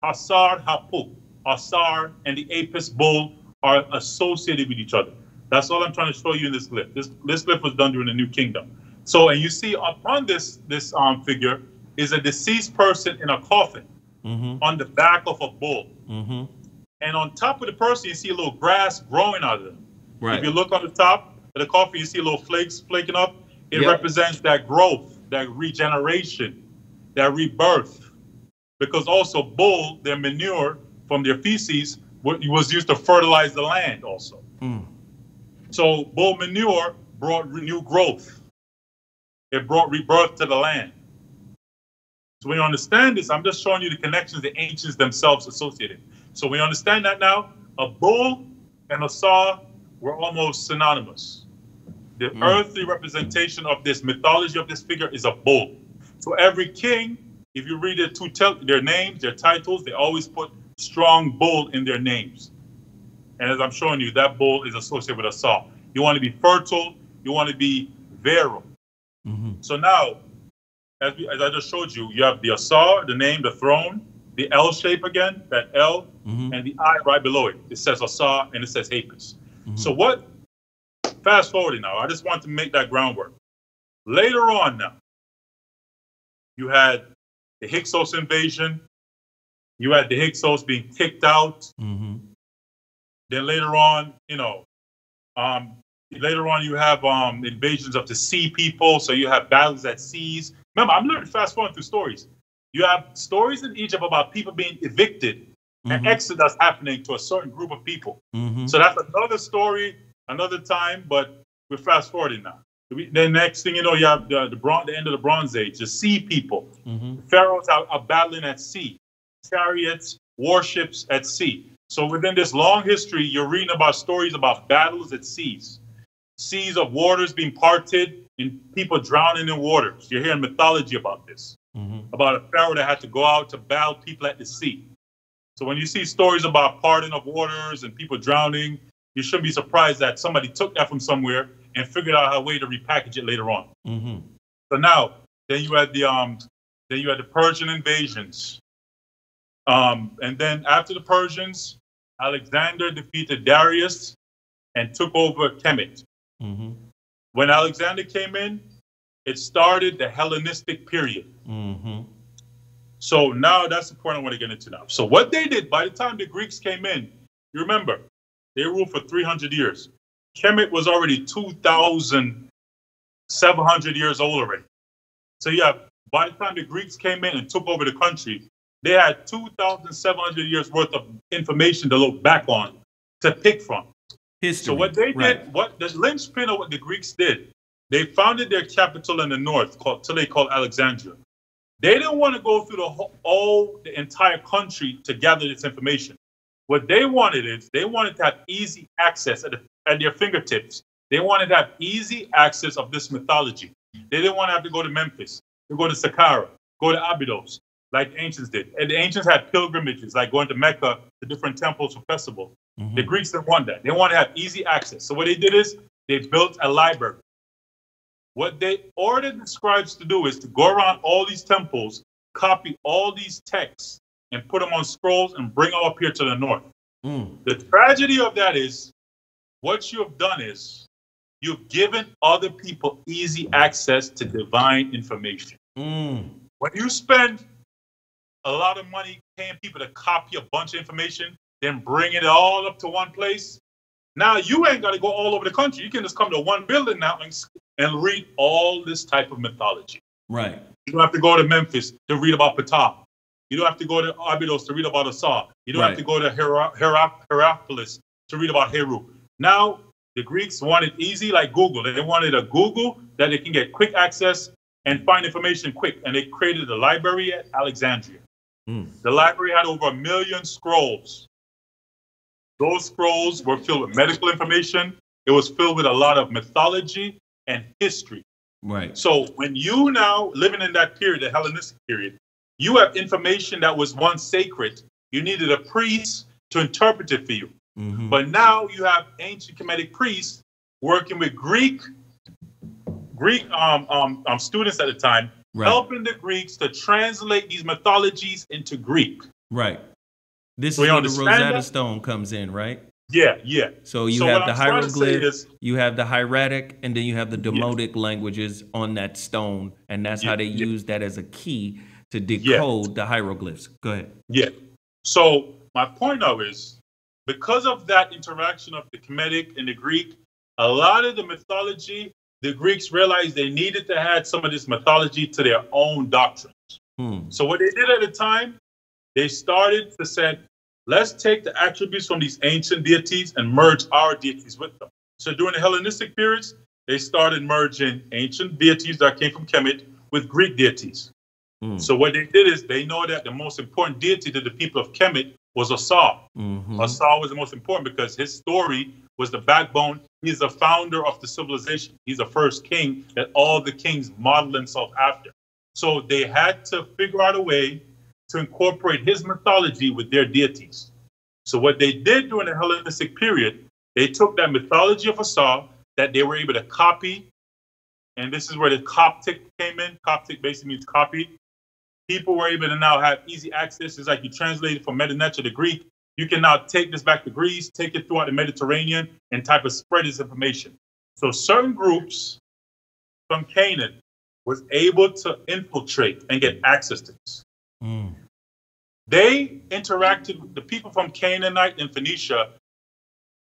Asar, Hapu. Asar and the Apis bull are associated with each other. That's all I'm trying to show you in this glyph. This glyph was done during the New Kingdom. So, and you see upon this figure is a deceased person in a coffin on the back of a bull. And on top of the person, you see a little grass growing out of them. Right. If you look on the top of the coffin, you see little flakes flaking up. It represents that growth, that regeneration, that rebirth. Because also bull, their manure from their feces was used to fertilize the land also. So bull manure brought new growth. It brought rebirth to the land. So when you understand this, I'm just showing you the connections the ancients themselves associated. So we understand that now. A bull and a saw were almost synonymous. The earthly representation of this mythology of this figure is a bull. So every king, if you read their names, their titles, they always put strong bull in their names. And as I'm showing you, that bull is associated with a saw. You want to be fertile. You want to be virile. So now, as I just showed you, you have the Asar, the name, the throne, the L shape again, that L, and the I right below it. It says Asar and it says Apis. So fast forwarding now, I just want to make that groundwork. Later on now, you had the Hyksos invasion. You had the Hyksos being kicked out. Then later on, later on you have invasions of the sea people. So you have battles at seas. Remember, I'm literally fast forwarding through stories. You have stories in Egypt about people being evicted and exodus happening to a certain group of people. So that's another story, another time, but we're fast forwarding now. The next thing you know, you have the end of the Bronze Age, the sea people. Pharaohs are battling at sea, chariots, warships at sea. So within this long history, you're reading about stories about battles at seas. Seas of waters being parted and people drowning in waters. You're hearing mythology about this, about a pharaoh that had to go out to battle people at the sea. So when you see stories about parting of waters and people drowning, you shouldn't be surprised that somebody took that from somewhere and figured out a way to repackage it later on. So now, then you had the Persian invasions. And then after the Persians, Alexander defeated Darius and took over Kemet. When Alexander came in, it started the Hellenistic period. So now that's the point I want to get into now. So what they did, by the time the Greeks came in, you remember, they ruled for 300 years. Kemet was already 2,700 years old already. So yeah, by the time the Greeks came in and took over the country, they had 2,700 years worth of information to look back on, to pick from. History. So what they did, what the linchpin of what the Greeks did, they founded their capital in the north, today called Alexandria. They didn't want to go through the entire country to gather this information. What they wanted is they wanted to have easy access at their fingertips. They wanted to have easy access of this mythology. They didn't want to have to go to Memphis, to go to Saqqara, go to Abydos, like the ancients did. And the ancients had pilgrimages, like going to Mecca, to different temples for festivals. The Greeks didn't want that. They wanted to have easy access. So what they did is they built a library. What they ordered the scribes to do is to go around all these temples, copy all these texts, and put them on scrolls and bring them up here to the north. The tragedy of that is, what you have done is, you've given other people easy access to divine information. When you spend a lot of money paying people to copy a bunch of information, then bring it all up to one place, now you ain't got to go all over the country. You can just come to one building now and read all this type of mythology. Right. You don't have to go to Memphis to read about Ptah. You don't have to go to Abydos to read about Asar. You don't have to go to Hierapolis to read about Heru. Now, the Greeks wanted easy like Google. They wanted a Google that they can get quick access and find information quick. And they created a library at Alexandria. The library had over 1 million scrolls Those scrolls were filled with medical information. It was filled with a lot of mythology and history. Right. So when you now living in that period, the Hellenistic period, you have information that was once sacred. You needed a priest to interpret it for you. Mm-hmm. But now you have ancient Kemetic priests working with Greek students at the time, right. helping the Greeks to translate these mythologies into Greek. Right. This is where the Rosetta Stone comes in, right? Yeah, yeah. So you have the hieroglyphs, you have the hieratic, and then you have the Demotic languages on that stone, and that's how they use that as a key to decode the hieroglyphs. Go ahead. Yeah. So my point now is, because of that interaction of the Kemetic and the Greek, a lot of the mythology, the Greeks realized they needed to add some of this mythology to their own doctrines. So what they did at the time, they started to say, let's take the attributes from these ancient deities and merge our deities with them. So during the Hellenistic periods, they started merging ancient deities that came from Kemet with Greek deities. So what they did is they know that the most important deity to the people of Kemet was Asar. Asar was the most important because his story was the backbone. He's the founder of the civilization. He's the first king that all the kings modeled themselves after. So they had to figure out a way to incorporate his mythology with their deities. So what they did during the Hellenistic period, they took that mythology of Asar that they were able to copy, and this is where the Coptic came in. Coptic basically means copy. People were able to now have easy access. It's like you translate it from Metanetra to Greek. You can now take this back to Greece, take it throughout the Mediterranean, and type of spread this information. So certain groups from Canaan was able to infiltrate and get access to this. They interacted with the people from Canaanite and Phoenicia,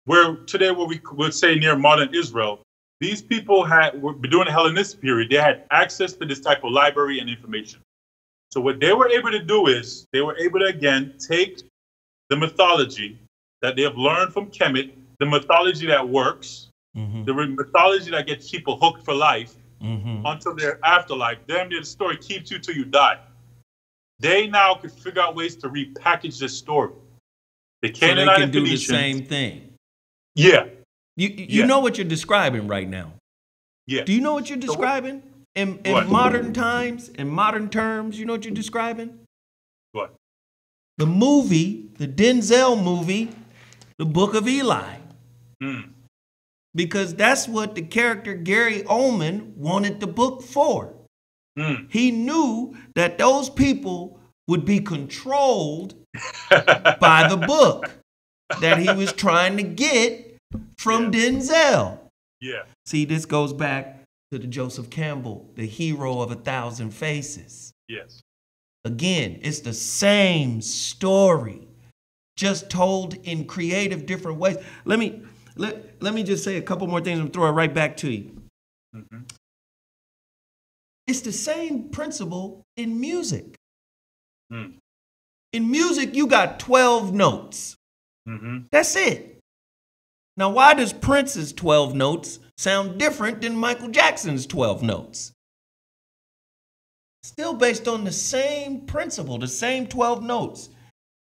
where today what we would say near modern Israel. These people were during the Hellenistic period, they had access to this type of library and information. So what they were able to do is they were able to, again, take the mythology that they have learned from Kemet, the mythology that works, the mythology that gets people hooked for life until their afterlife. Damn near the story keeps you till you die. They now could figure out ways to repackage this story. The Canaanite so they can do the Phoenicians, same thing. Yeah. You know what you're describing right now. Yeah. Do you know what you're describing? In modern times, in modern terms, you know what you're describing? What? The movie, the Denzel movie, The Book of Eli. Because that's what the character Gary Oldman wanted the book for. He knew that those people would be controlled by the book that he was trying to get from Denzel. Yeah. See, this goes back to the Joseph Campbell, the hero of 1,000 faces. Yes. Again, it's the same story, just told in creative different ways. Let me just say a couple more things and throw it right back to you. It's the same principle in music. In music, you got 12 notes. That's it. Now, why does Prince's 12 notes sound different than Michael Jackson's 12 notes? Still based on the same principle, the same 12 notes.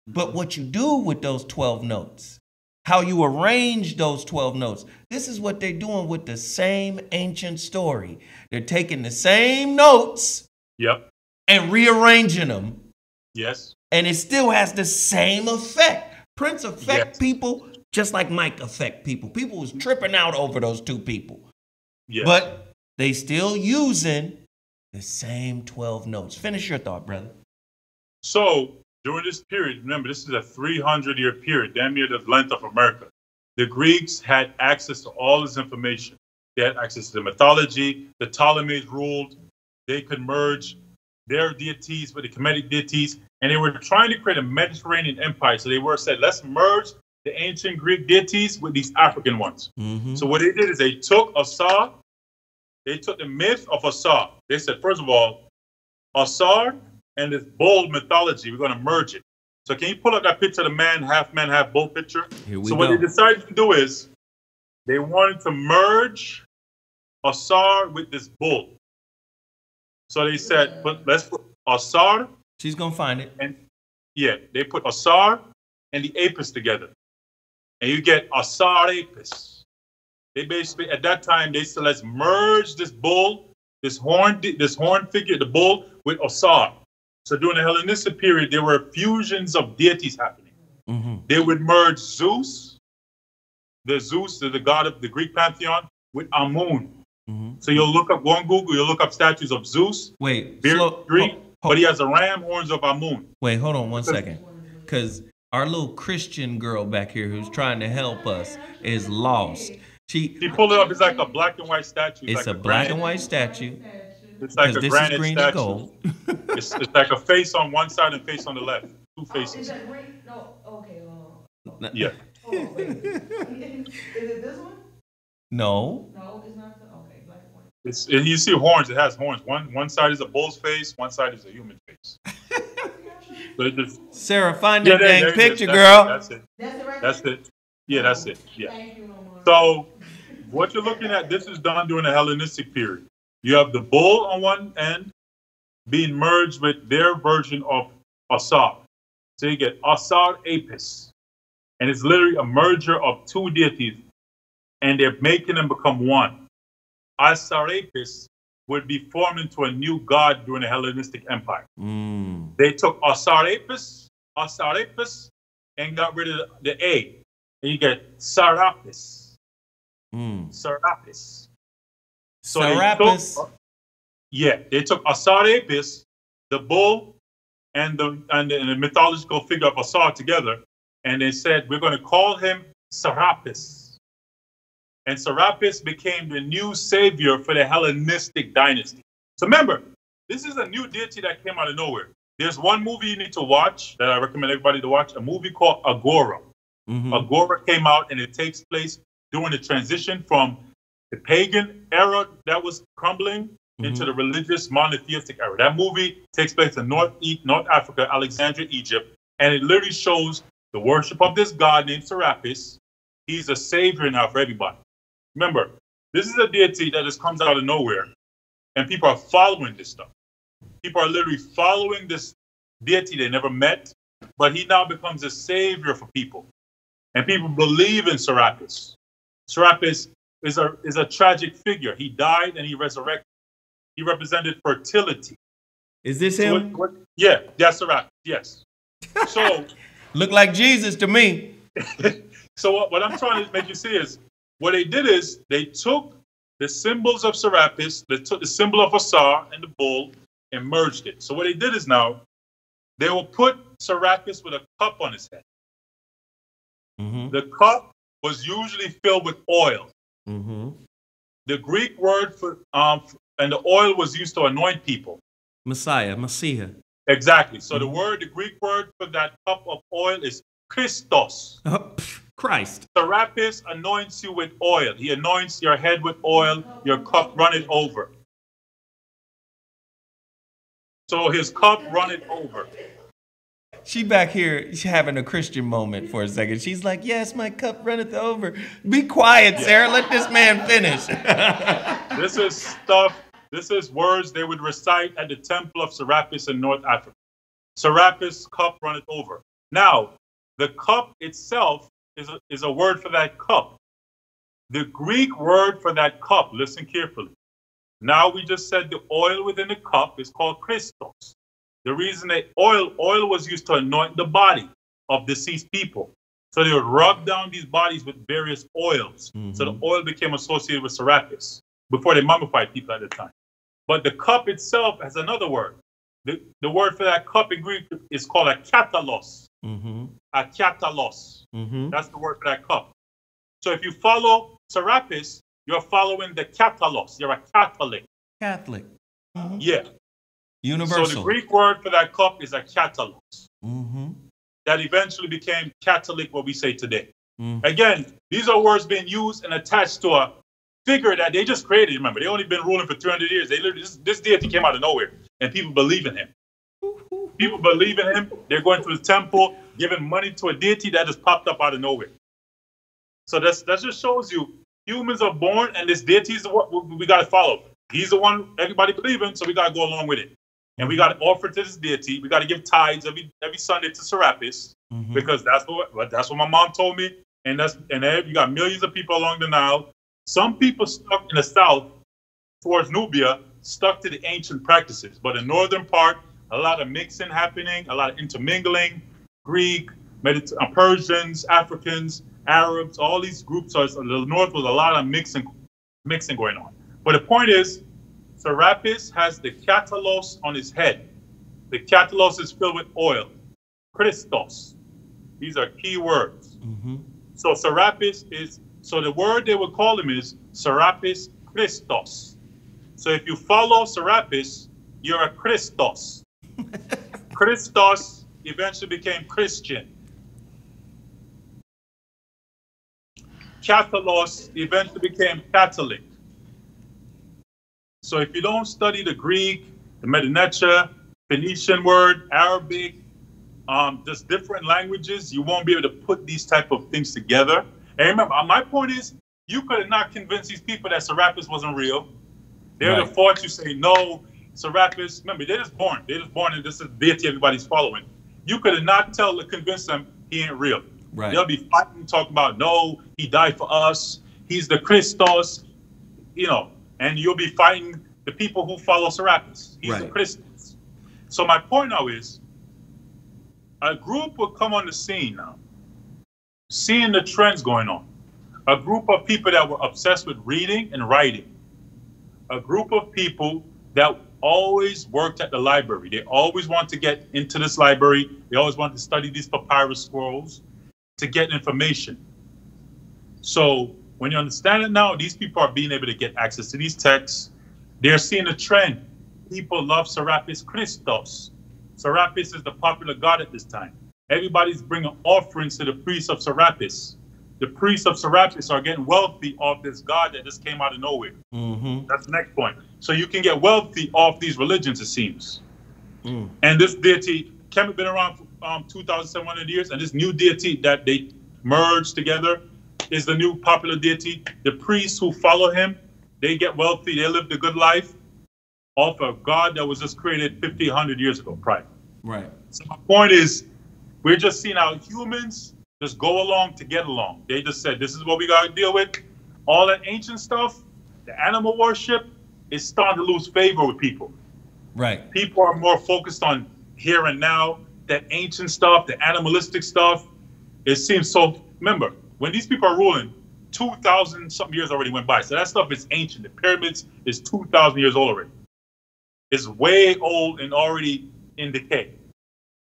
But what you do with those 12 notes, how you arrange those 12 notes, this is what they're doing with the same ancient story. They're taking the same notes and rearranging them. Yes. And it still has the same effect. Prince affect people just like Mike affect people. People was tripping out over those two people. But they still using the same 12 notes. Finish your thought, brother. So during this period, remember, this is a 300-year period, damn near the length of America. The Greeks had access to all this information. They had access to the mythology. The Ptolemies ruled. They could merge their deities with the Kemetic deities. And they were trying to create a Mediterranean empire. So they said, let's merge the ancient Greek deities with these African ones. So what they did is they took Asar, they took the myth of Asar. They said, first of all, Asar and this bull mythology, we're going to merge it. So can you pull up that picture of the half bull picture? Here we go. What they decided to do is they wanted to merge Asar with this bull. So they said, let's put Asar. She's going to find it. And they put Asar and the Apis together. and you get Asar Apis. They basically, at that time, they said, let's merge this bull, this horn figure, the bull, with Asar. So during the Hellenistic period, there were fusions of deities happening. Mm-hmm. They would merge Zeus, the god of the Greek pantheon, with Amun. Mm-hmm. So you'll look up, go on Google, you'll look up statues of Zeus. Wait, Greek, but he has the ram horns of Amun. Wait, hold on one second. Because our little Christian girl back here who's trying to help us is lost. She pulled it up. It's like a black and white statue. It's like a black and white statue. It's like a granite green statue. And gold. It's like a face on one side and face on the left. Two faces. Is that green? No. Okay. Yeah. Oh, wait. Is it this one? No. No, it's not. Okay, black and white. You see horns. It has horns. One side is a bull's face. One side is a human face. Sarah, find that dang picture, girl. That's it. That's it right That's there? it. Yeah, that's it. Yeah. Thank you, Omar. So what you're looking at, this is done during the Hellenistic period. You have the bull on one end being merged with their version of Asar. So you get Asar Apis. And it's literally a merger of two deities. And they're making them become one. Asar Apis would be formed into a new god during the Hellenistic Empire. Mm. They took Asar Apis, and got rid of the A. And you get Serapis. Serapis. So Serapis. They took Asar Apis, the bull, and the mythological figure of Asar together, and they said, we're going to call him Serapis. And Serapis became the new savior for the Hellenistic dynasty. So remember, this is a new deity that came out of nowhere. There's one movie you need to watch that I recommend everybody to watch, a movie called Agora. Mm-hmm. Agora came out, and it takes place during the transition from the pagan era that was crumbling into the religious monotheistic era. That movie takes place in North Africa, Alexandria, Egypt, and it literally shows the worship of this god named Serapis. He's a savior now for everybody. Remember, this is a deity that just comes out of nowhere, and people are following this stuff. People are literally following this deity they never met, but he now becomes a savior for people. And people believe in Serapis. Serapis is a tragic figure. He died and he resurrected. He represented fertility. Is this him? Yeah, that's Serapis, yes. So look like Jesus to me. So what I'm trying to make you see is, what they did is they took the symbols of Serapis, they took the symbol of Asar and the bull and merged it. So what they did is now they will put Serapis with a cup on his head. Mm-hmm. The cup was usually filled with oil. Mm-hmm. The Greek word for and the oil was used to anoint people. Messiah. Exactly. So the Greek word for that cup of oil is Christos. Christ. Serapis anoints you with oil. He anoints your head with oil, your cup runneth over. So his cup runneth over. She back here, she's having a Christian moment for a second. She's like, yes, my cup runneth over. Be quiet, Sarah. Let this man finish. This is words they would recite at the temple of Serapis in North Africa. Serapis' cup runneth over. Now, the cup itself is a word for that cup. The Greek word for that cup, listen carefully. Now we just said the oil within the cup is called Christos. The reason that oil was used to anoint the body of deceased people. So they would rub down these bodies with various oils. Mm-hmm. So the oil became associated with Serapis before they mummified people at the time. But the cup itself has another word. The word for that cup in Greek is called a katalos. Mm-hmm. A katalos. Mm-hmm. That's the word for that cup. So if you follow Serapis, you're following the katalos. You're a Catholic. Mm-hmm. Yeah. Universal. So the Greek word for that cup is a katalos. Mm-hmm. That eventually became Catholic, what we say today. Mm-hmm. Again, these are words being used and attached to a figure that they just created. Remember, they only been ruling for 300 years. They literally, this deity came out of nowhere, and people believe in him. People believe in him. They're going to his temple, giving money to a deity that just popped up out of nowhere. So that just shows you humans are born, and this deity is what we got to follow. He's the one everybody believes in, so we got to go along with it. And we got to offer to this deity. We got to give tithes every Sunday to Serapis, mm-hmm. because that's what my mom told me. and there you got millions of people along the Nile. Some people stuck in the south towards Nubia stuck to the ancient practices, but the northern part, a lot of mixing happening, a lot of intermingling, Greek, Persians, Africans, Arabs, all these groups. So the north was a lot of mixing going on. But the point is, Serapis has the catalos on his head. The catalos is filled with oil. Christos. These are key words. So Serapis is, so the word they would call him is Serapis Christos. So if you follow Serapis, you're a Christos. Christos eventually became Christian. Catholos eventually became Catholic. So if you don't study the Greek, the Medinetia, Phoenician word, Arabic, just different languages, you won't be able to put these type of things together. And remember, my point is, you could not convince these people that Serapis wasn't real. They would have fought you, say, no, Serapis, remember, they're just born. They're just born, and this is deity everybody's following. You could not convince them he ain't real. Right. They'll be fighting, talking about, no, he died for us. He's the Christos, you know, and you'll be fighting the people who follow Serapis. He's the Christos. So my point now is, a group will come on the scene now, seeing the trends going on. A group of people that were obsessed with reading and writing. A group of people that always worked at the library. They always want to get into this library. They always want to study these papyrus scrolls to get information. So when you understand it now, these people are being able to get access to these texts. They're seeing a trend. People love Serapis Christos. Serapis is the popular god at this time. Everybody's bringing offerings to the priests of Serapis. The priests of Serapis are getting wealthy off this god that just came out of nowhere. That's the next point. So you can get wealthy off these religions, it seems. And this deity can have been around for 2,700 years, and this new deity that they merged together is the new popular deity. The priests who follow him, they get wealthy, they live the good life off a god that was just created 50, 100 years ago prior. Right. So my point is, we're just seeing how humans just go along to get along. They just said, this is what we got to deal with. All that ancient stuff, the animal worship, is starting to lose favor with people. Right. People are more focused on here and now. That ancient stuff, the animalistic stuff, it seems so. Remember, when these people are ruling, 2,000 something years already went by. So that stuff is ancient. The pyramids is 2,000 years old already. It's way old and already in decay.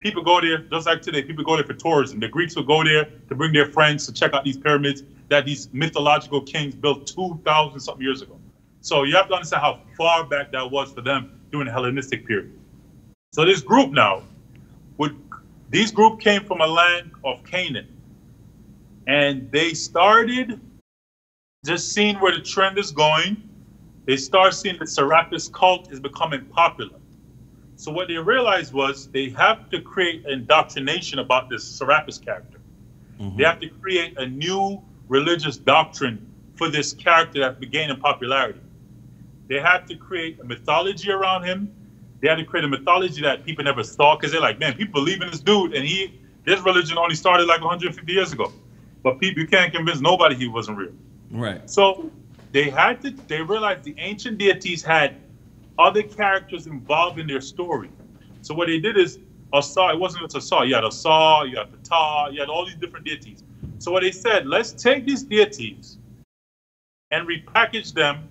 People go there, just like today, people go there for tourism. The Greeks would go there to bring their friends to check out these pyramids that these mythological kings built 2,000 something years ago. So you have to understand how far back that was for them during the Hellenistic period. So this group now, these group came from a land of Canaan. And they started just seeing where the trend is going. They start seeing the Serapis cult is becoming popular. So what they realized was they have to create indoctrination about this Serapis character. They have to create a new religious doctrine for this character that began in popularity. They had to create a mythology around him. They had to create a mythology that people never saw, because they're like, man, people believe in this dude, and this religion only started like 150 years ago. But people, you can't convince nobody he wasn't real. Right. So they realized the ancient deities had other characters involved in their story. So what they did is, Asa, it wasn't just Asa, you had Asa, you had Ptah, you had all these different deities. So what they said, let's take these deities and repackage them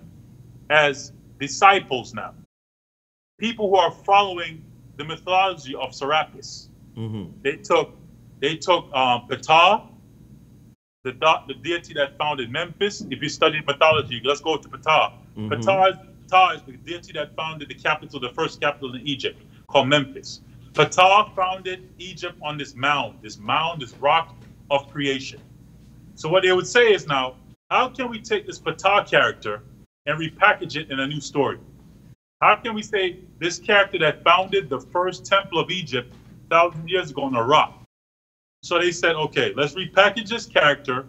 as disciples now. People who are following the mythology of Serapis. They took Ptah, the deity that founded Memphis. If you study mythology, let's go to Ptah. Ptah is the deity that founded the capital, the first capital in Egypt, called Memphis. Ptah founded Egypt on this mound, this rock of creation. So what they would say is now, how can we take this Ptah character and repackage it in a new story? How can we say this character that founded the first temple of Egypt 1,000 years ago on a rock? So they said, okay, let's repackage this character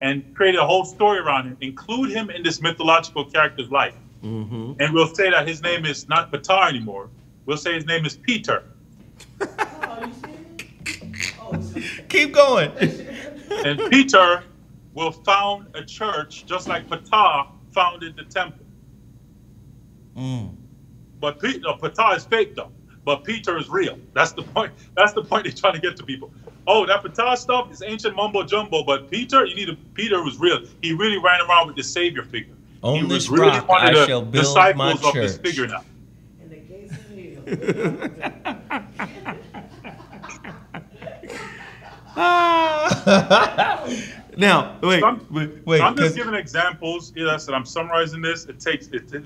and create a whole story around him, include him in this mythological character's life. And we'll say that his name is not Ptah anymore. We'll say his name is Peter. Keep going. And Peter will found a church just like Ptah founded the temple. But Ptah is fake though. But Peter is real. That's the point. That's the point they're trying to get to people. Oh, that Ptah stuff is ancient mumbo jumbo. But Peter, Peter was real. He really ran around with the savior figure. On this rock I shall build my church. Of this figure now. In the gates of hell. Now, wait. I'm just giving examples. I said I'm summarizing this. It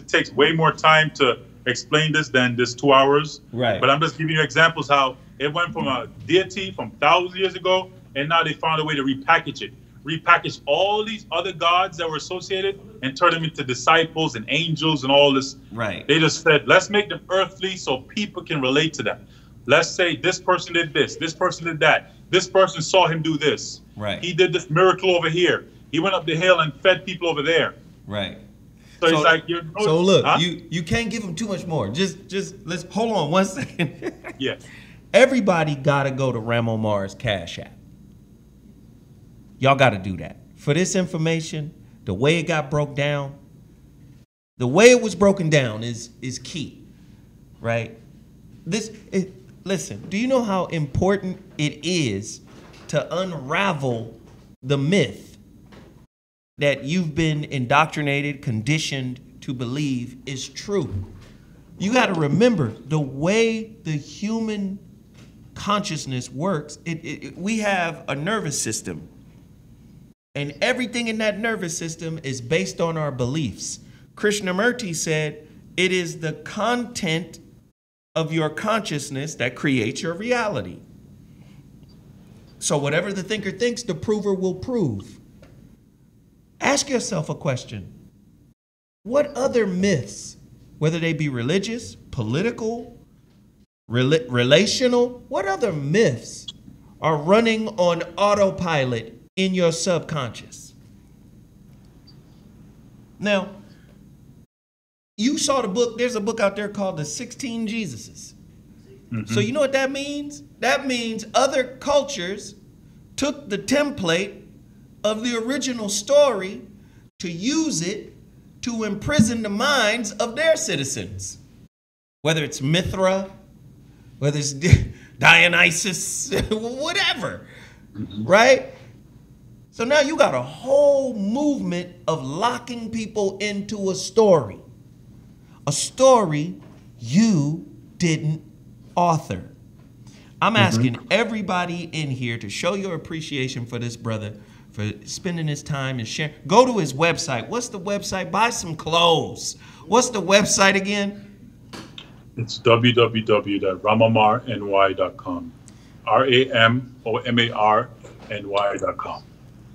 takes way more time to explain this than this 2 hours. Right. But I'm just giving you examples how it went from a deity from thousands of years ago, and now they found a way to repackage it. Repackage all these other gods that were associated and turn them into disciples and angels and all this. Right. They just said, let's make them earthly so people can relate to them. Let's say this person did this person did that. This person saw him do this. Right. He did this miracle over here. He went up the hill and fed people over there. Right. So it's like so look, you can't give them too much more. Just let's hold on 1 second. Yeah. Everybody gotta go to RAMOMAR's Cash App. Y'all gotta do that. For this information, the way it got broke down, the way it was broken down is key. Right? Listen, do you know how important it is to unravel the myth that you've been indoctrinated, conditioned to believe is true? You got to remember the way the human consciousness works. We have a nervous system, and everything in that nervous system is based on our beliefs. Krishnamurti said it is the content of your consciousness that creates your reality. So whatever the thinker thinks, the prover will prove. Ask yourself a question. What other myths, whether they be religious, political, relational, what other myths are running on autopilot in your subconscious? Now, you saw the book, there's a book out there called The 16 Jesuses. Mm-hmm. So you know what that means? That means other cultures took the template of the original story to use it to imprison the minds of their citizens. Whether it's Mithra, whether it's Dionysus, whatever, right? So now you got a whole movement of locking people into a story you didn't author. I'm asking everybody in here to show your appreciation for this brother, for spending his time and sharing. Go to his website. What's the website? Buy some clothes. What's the website again? It's www.ramomarny.com. RAMOMARNY.com.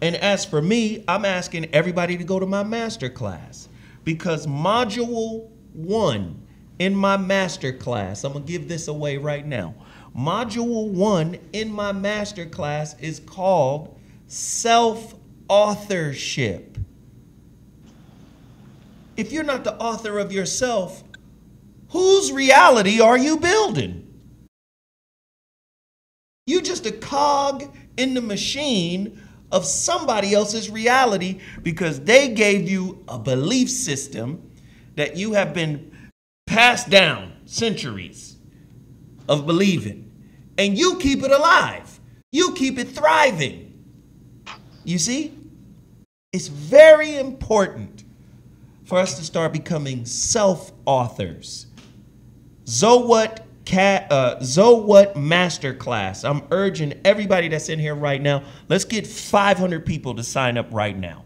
And as for me, I'm asking everybody to go to my masterclass, because module 1 in my masterclass, I'm going to give this away right now. Module 1 in my masterclass is called self-authorship. If you're not the author of yourself, whose reality are you building? You're just a cog in the machine of somebody else's reality, because they gave you a belief system that you have been passed down centuries of believing, and you keep it alive. You keep it thriving. You see? It's very important for us to start becoming self-authors. What Masterclass. I'm urging everybody that's in here right now, let's get 500 people to sign up right now.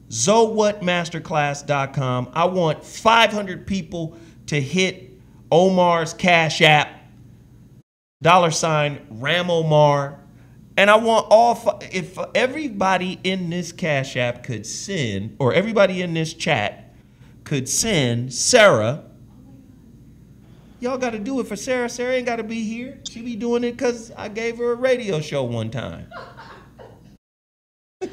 ZoWhatMasterclass.com. I want 500 people to hit Omar's Cash App, $RAMOMAR. And I want if everybody in this Cash App could send, or everybody in this chat could send Sarah. Y'all got to do it for Sarah. Sarah ain't got to be here. She be doing it because I gave her a radio show one time. She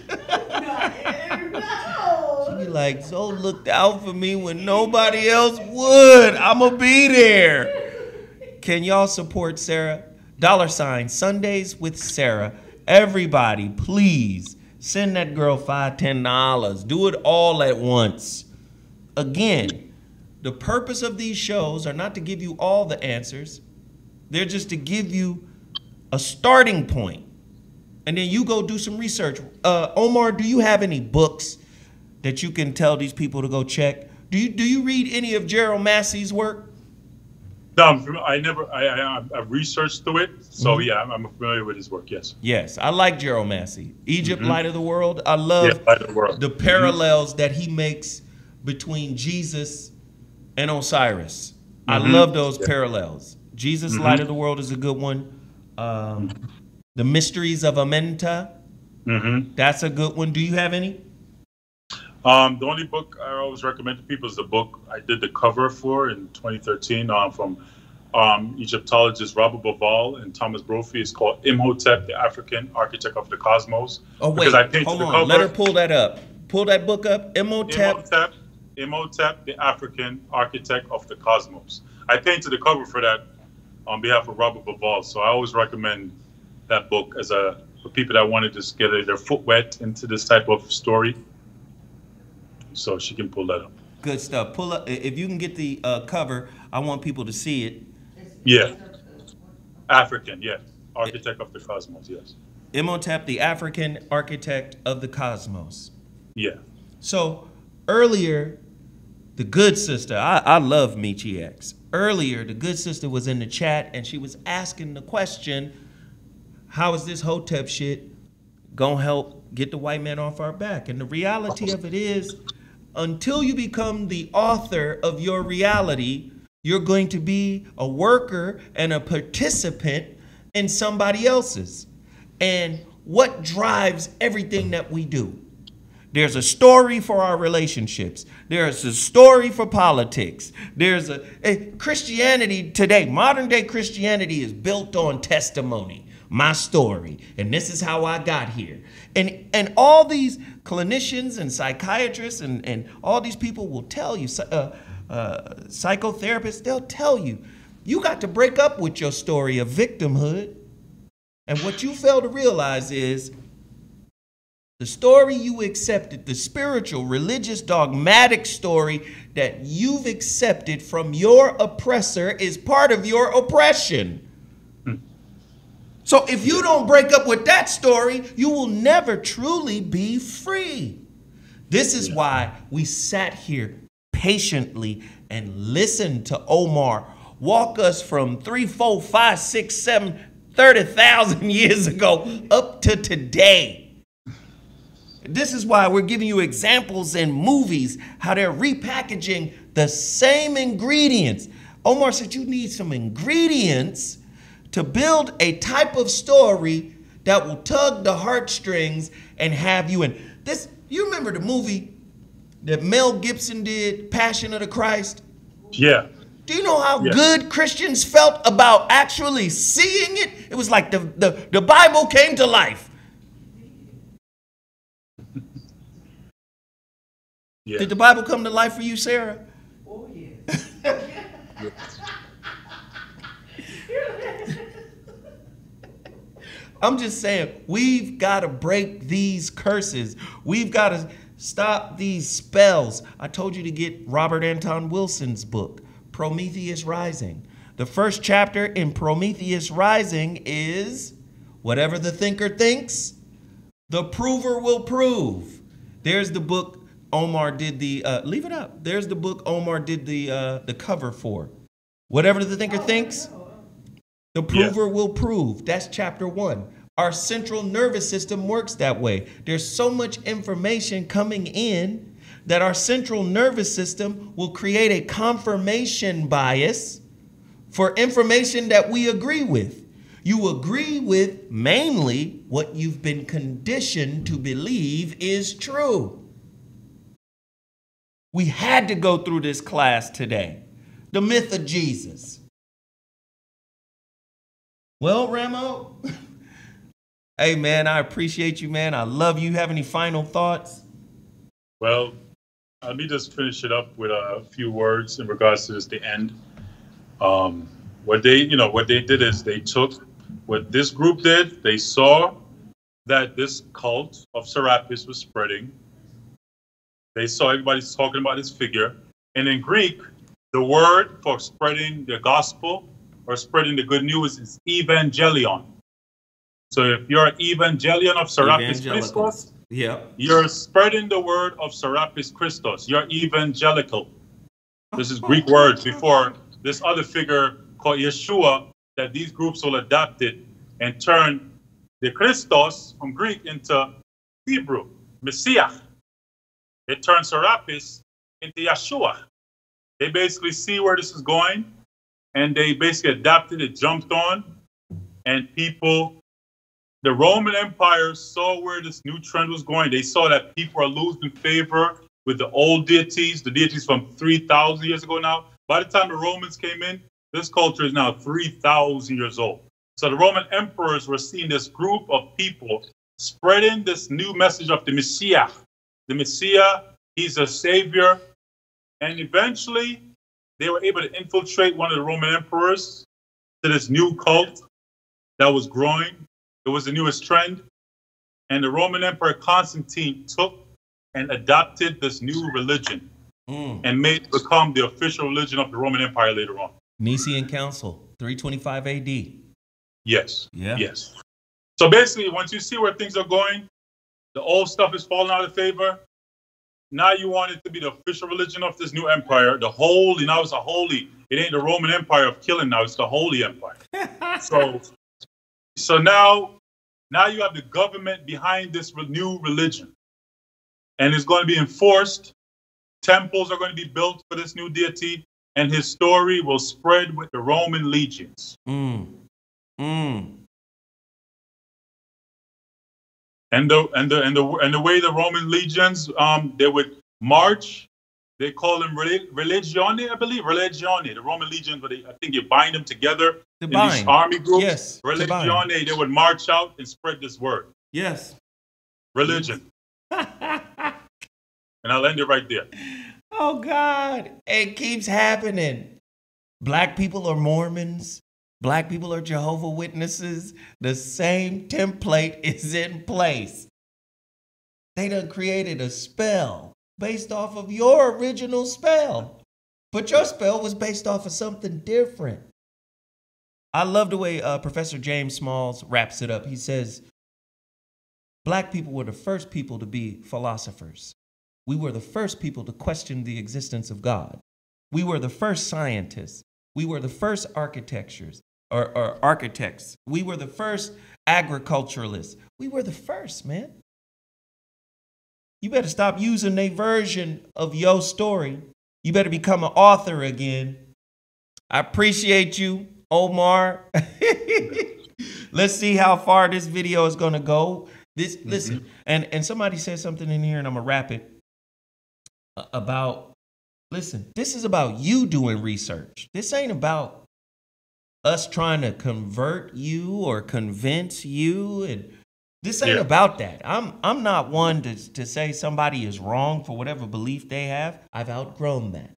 be like, Zo looked out for me when nobody else would. I'ma be there. Can y'all support Sarah? $, Sundays with Sarah. Everybody, please Send that girl $5, $10. Do it all at once. Again, the purpose of these shows are not to give you all the answers. They're just to give you a starting point. And then you go do some research. Omar, do you have any books that you can tell these people to go check? Do you read any of Gerald Massey's work? No, I've researched through it. So yeah, I'm familiar with his work, yes. Yes, I like Gerald Massey. Egypt, Light of the World. I love Light of the World. The parallels that he makes between Jesus and Osiris. I love those parallels. Jesus, Light of the World is a good one. The Mysteries of Amenta. That's a good one. Do you have any? The only book I always recommend to people is the book I did the cover for in 2013 from Egyptologists Robert Bauval and Thomas Brophy. It's called Imhotep, the African Architect of the Cosmos. Oh, wait, hold on. Let her pull that up. Pull that book up. Imhotep, the African Architect of the Cosmos. I painted the cover for that on behalf of Robert Bauval. So I always recommend that book for people that want to just get their foot wet into this type of story. So she can pull that up. Good stuff. Pull up. If you can get the cover, I want people to see it. Yeah. African, yes. Architect of the Cosmos, yes. Imhotep, the African Architect of the Cosmos. Yeah. So earlier, the good sister, I love Michi X. Earlier, the good sister was in the chat and she was asking the question, how is this Hotep shit gonna help get the white man off our back? And the reality of it is, until you become the author of your reality, you're going to be a worker and a participant in somebody else's. And what drives everything that we do? There's a story for our relationships. There's a story for politics. There's a Christianity today, modern day Christianity is built on testimony. My story, and this is how I got here. And all these clinicians and psychiatrists and all these people will tell you, psychotherapists, they'll tell you, you got to break up with your story of victimhood. And what you fail to realize is the story you accepted, the spiritual, religious, dogmatic story that you've accepted from your oppressor is part of your oppression. So if you don't break up with that story, you will never truly be free. This is why we sat here patiently and listened to Omar walk us from 3, 4, 5, 6, 7, 30,000 years ago up to today. This is why we're giving you examples in movies, how they're repackaging the same ingredients. Omar said you need some ingredients to build a type of story that will tug the heartstrings and have you in. This, you remember the movie that Mel Gibson did, Passion of the Christ? Yeah. Do you know how good Christians felt about actually seeing it? It was like the Bible came to life. Yeah. Did the Bible come to life for you, Sarah? Oh, yes. I'm just saying, we've got to break these curses. We've got to stop these spells. I told you to get Robert Anton Wilson's book, Prometheus Rising. The first chapter in Prometheus Rising is, whatever the thinker thinks, the prover will prove. There's the book Omar did the, leave it up. There's the book Omar did the cover for. Whatever the thinker thinks, the prover will prove. That's chapter 1. Our central nervous system works that way. There's so much information coming in that our central nervous system will create a confirmation bias for information that we agree with. You agree with mainly what you've been conditioned to believe is true. We had to go through this class today. The myth of Jesus. Well, Ramo, hey, man, I appreciate you, man. I love you. Have any final thoughts? Well, let me just finish it up with a few words in regards to the end. What they did is they took what this group did. They saw that this cult of Serapis was spreading. They saw everybody's talking about this figure. And in Greek, the word for spreading the gospel or spreading the good news is evangelion. So if you're an evangelion of Serapis Christos, you're spreading the word of Serapis Christos. You're evangelical. This is Greek words before this other figure called Yeshua, that these groups will adapt it and turn the Christos from Greek into Hebrew, Messiah. They turn Serapis into Yeshua. They basically see where this is going, and they basically adapted it, jumped on, and people, the Roman Empire saw where this new trend was going. They saw that people are losing favor with the old deities, the deities from 3,000 years ago now. By the time the Romans came in, this culture is now 3,000 years old. So the Roman emperors were seeing this group of people spreading this new message of the Messiah. The Messiah, he's a savior. And eventually, they were able to infiltrate one of the Roman emperors to this new cult that was growing. It was the newest trend. And the Roman Emperor Constantine took and adopted this new religion and made it become the official religion of the Roman Empire later on. Nicene Council, 325 AD. Yes. Yeah. Yes. So basically, once you see where things are going, the old stuff is falling out of favor. Now you want it to be the official religion of this new empire, the holy. Now it's a holy. It ain't the Roman Empire of killing now. It's the Holy Empire. So now you have the government behind this new religion. And it's going to be enforced. Temples are going to be built for this new deity. And his story will spread with the Roman legions. And the way the Roman legions, they would march. They call them religione, I believe. Religione. The Roman legions, but I think you bind them together in these army groups. Yes. Religione. They would march out and spread this word. Yes. Religion. And I'll end it right there. Oh God! It keeps happening. Black people are Mormons. Black people are Jehovah's Witnesses. The same template is in place. They done created a spell based off of your original spell. But your spell was based off of something different. I love the way Professor James Smalls wraps it up. He says, Black people were the first people to be philosophers. We were the first people to question the existence of God. We were the first scientists. We were the first architects. We were the first agriculturalists. We were the first, man. You better stop using a version of your story. You better become an author again. I appreciate you, Omar. Let's see how far this video is going to go. Listen, and somebody said something in here, and I'm going to wrap it. Listen, this is about you doing research. This ain't about us trying to convert you or convince you. And this ain't about that. I'm not one to say somebody is wrong for whatever belief they have. I've outgrown that.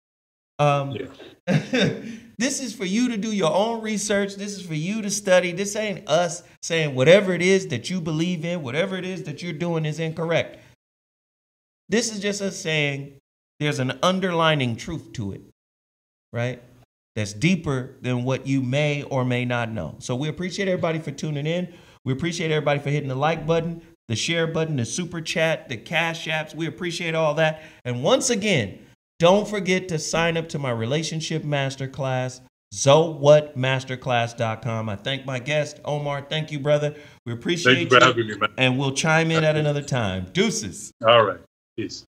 This is for you to do your own research. This is for you to study. This ain't us saying whatever it is that you believe in, whatever it is that you're doing is incorrect. This is just us saying, there's an underlining truth to it, right? That's deeper than what you may or may not know. So we appreciate everybody for tuning in. We appreciate everybody for hitting the like button, the share button, the super chat, the cash apps. We appreciate all that. And once again, don't forget to sign up to my relationship masterclass, zowhatmasterclass.com. I thank my guest, Omar. Thank you, brother. We appreciate you. Thank you for having me, man. And we'll chime in at another time. Deuces. All right. Peace.